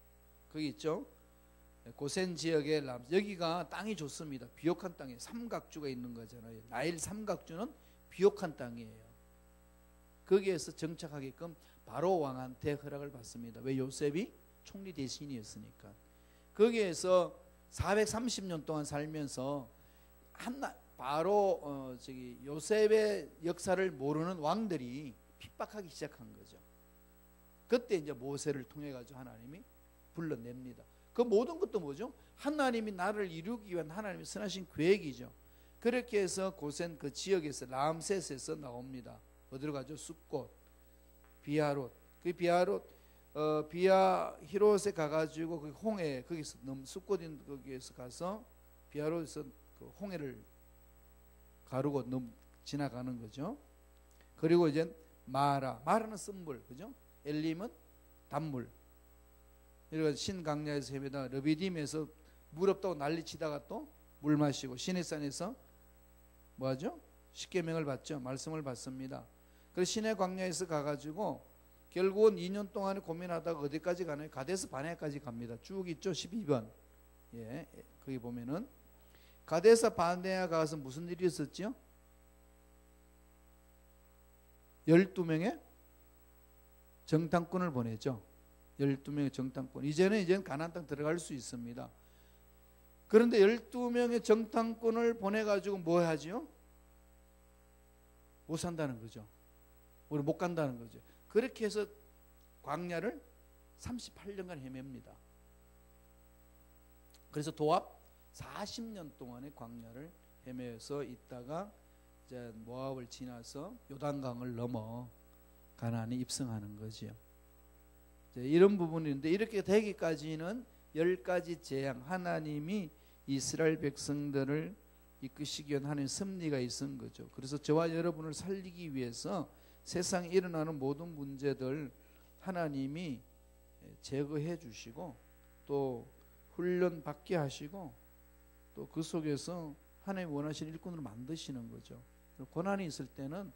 거기 있죠? 고센 지역의 여기가 땅이 좋습니다. 비옥한 땅에 삼각주가 있는 거잖아요. 나일 삼각주는 비옥한 땅이에요. 거기에서 정착하게끔 바로 왕한테 허락을 받습니다. 왜? 요셉이 총리 대신이었으니까. 거기에서 430년 동안 살면서 바로 요셉의 역사를 모르는 왕들이 핍박하기 시작한 거죠. 그때 이제 모세를 통해 가지고 하나님이 불러냅니다. 그 모든 것도 뭐죠? 하나님이 나를 이루기 위한 하나님의 선하신 계획이죠. 그렇게 해서 고센 그 지역에서 람셋에서 나옵니다. 어디로 가죠? 숫꽃, 비아롯. 그 비아롯, 비아히롯에 가가지고 그 홍해 거기서 숫꽃인 거기에서 가서 비아롯에서 그 홍해를 가르고 지나가는 거죠. 그리고 이제 마라는 쓴물, 그죠? 엘림은 단물. 이래서 신강야에서 헤매다가 르비딤에서 물 없다고 난리치다가 또 물 마시고 시내산에서 뭐하죠? 십계명을 받죠. 말씀을 받습니다. 그래서 시내 광야에서 가가지고 결국은 2년 동안에 고민하다가 어디까지 가나요? 가데스 바네아까지 갑니다. 쭉 있죠. 12번. 예, 거기 보면은 가데스 바네아 가서 무슨 일이 있었죠? 12명의 정탐꾼을 보내죠. 12명의 정탐꾼. 이제는 가나안 땅 들어갈 수 있습니다. 그런데 12명의 정탐꾼을 보내가지고 뭐 하죠? 못 산다는 거죠. 우리 못 간다는 거죠. 그렇게 해서 광야를 38년간 헤맵니다. 그래서 도합 40년 동안의 광야를 헤매서 있다가 이제 모압을 지나서 요단강을 넘어 가나안에 입성하는 거지요. 돼. 이런 부분인데 이렇게 되기까지는 10가지 재앙, 하나님이 이스라엘 백성들을 이끄시기 위한 하나님의 섭리가 있은 거죠. 그래서 저와 여러분을 살리기 위해서 세상에 일어나는 모든 문제들 하나님이 제거해 주시고 또 훈련 받게 하시고 또 그 속에서 하나님이 원하시는 일꾼으로 만드시는 거죠. 고난이 있을 때는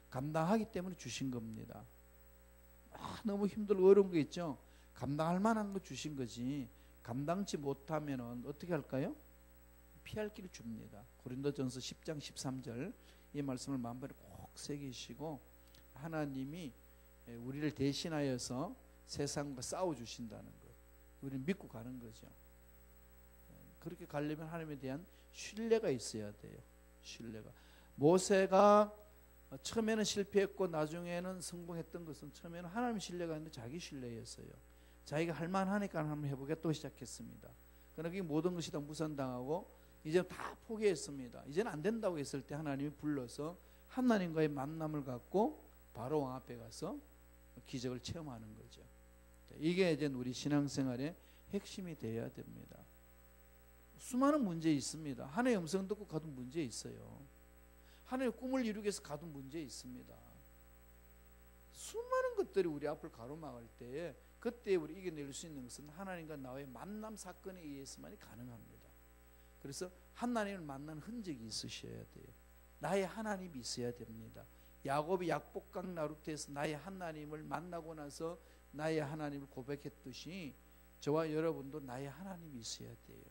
감당하기 때문에 주신 겁니다. 너무 힘들고 어려운 거 있죠. 감당할 만한 거 주신 거지. 감당치 못하면 어떻게 할까요? 피할 길을 줍니다. 고린도전서 10장 13절 이 말씀을 마음속에 꼭 새기시고 하나님이 우리를 대신하여서 세상과 싸워주신다는 것, 우리는 믿고 가는 거죠. 그렇게 가려면 하나님에 대한 신뢰가 있어야 돼요. 신뢰가. 모세가 처음에는 실패했고 나중에는 성공했던 것은 처음에는 하나님 신뢰가 아닌데 자기 신뢰였어요. 자기가 할 만하니까 한번 해보겠다고 시작했습니다. 그러나 그게 모든 것이 다 무산당하고 이제 다 포기했습니다. 이제는 안 된다고 했을 때 하나님이 불러서 하나님과의 만남을 갖고 바로 왕 앞에 가서 기적을 체험하는 거죠. 이게 이제 우리 신앙생활의 핵심이 되어야 됩니다. 수많은 문제 있습니다. 하나님의 음성 듣고 가도 문제 있어요. 하나님의 꿈을 이루기 위해서 가도 문제 있습니다. 수많은 것들이 우리 앞을 가로막을 때에 그때 우리 이겨낼 수 있는 것은 하나님과 나의 만남 사건에 의해서만이 가능합니다. 그래서 하나님을 만난 흔적이 있으셔야 돼요. 나의 하나님이 있어야 됩니다. 야곱이 약복강 나루트에서 나의 하나님을 만나고 나서 나의 하나님을 고백했듯이 저와 여러분도 나의 하나님이 있어야 돼요.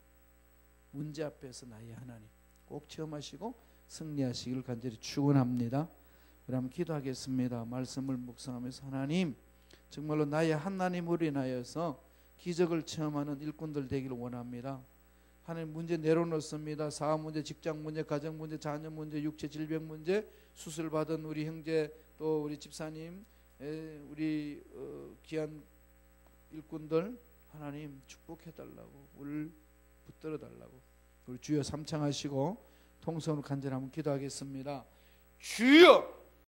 문제 앞에서 나의 하나님 꼭 체험하시고 승리하시기를 간절히 축원합니다. 그럼 기도하겠습니다. 말씀을 묵상하면서 하나님 정말로 나의 하나님으로 인하여서 기적을 체험하는 일꾼들 되기를 원합니다. 하나님 문제 내려놓습니다. 사업 문제, 직장 문제, 가정 문제, 자녀 문제, 육체 질병 문제, 수술 받은 우리 형제 또 우리 집사님, 우리 귀한 일꾼들 하나님 축복해달라고 우리를 붙들어달라고 우리 주여 삼창하시고 통성으로 간절히 한번 기도하겠습니다. 주여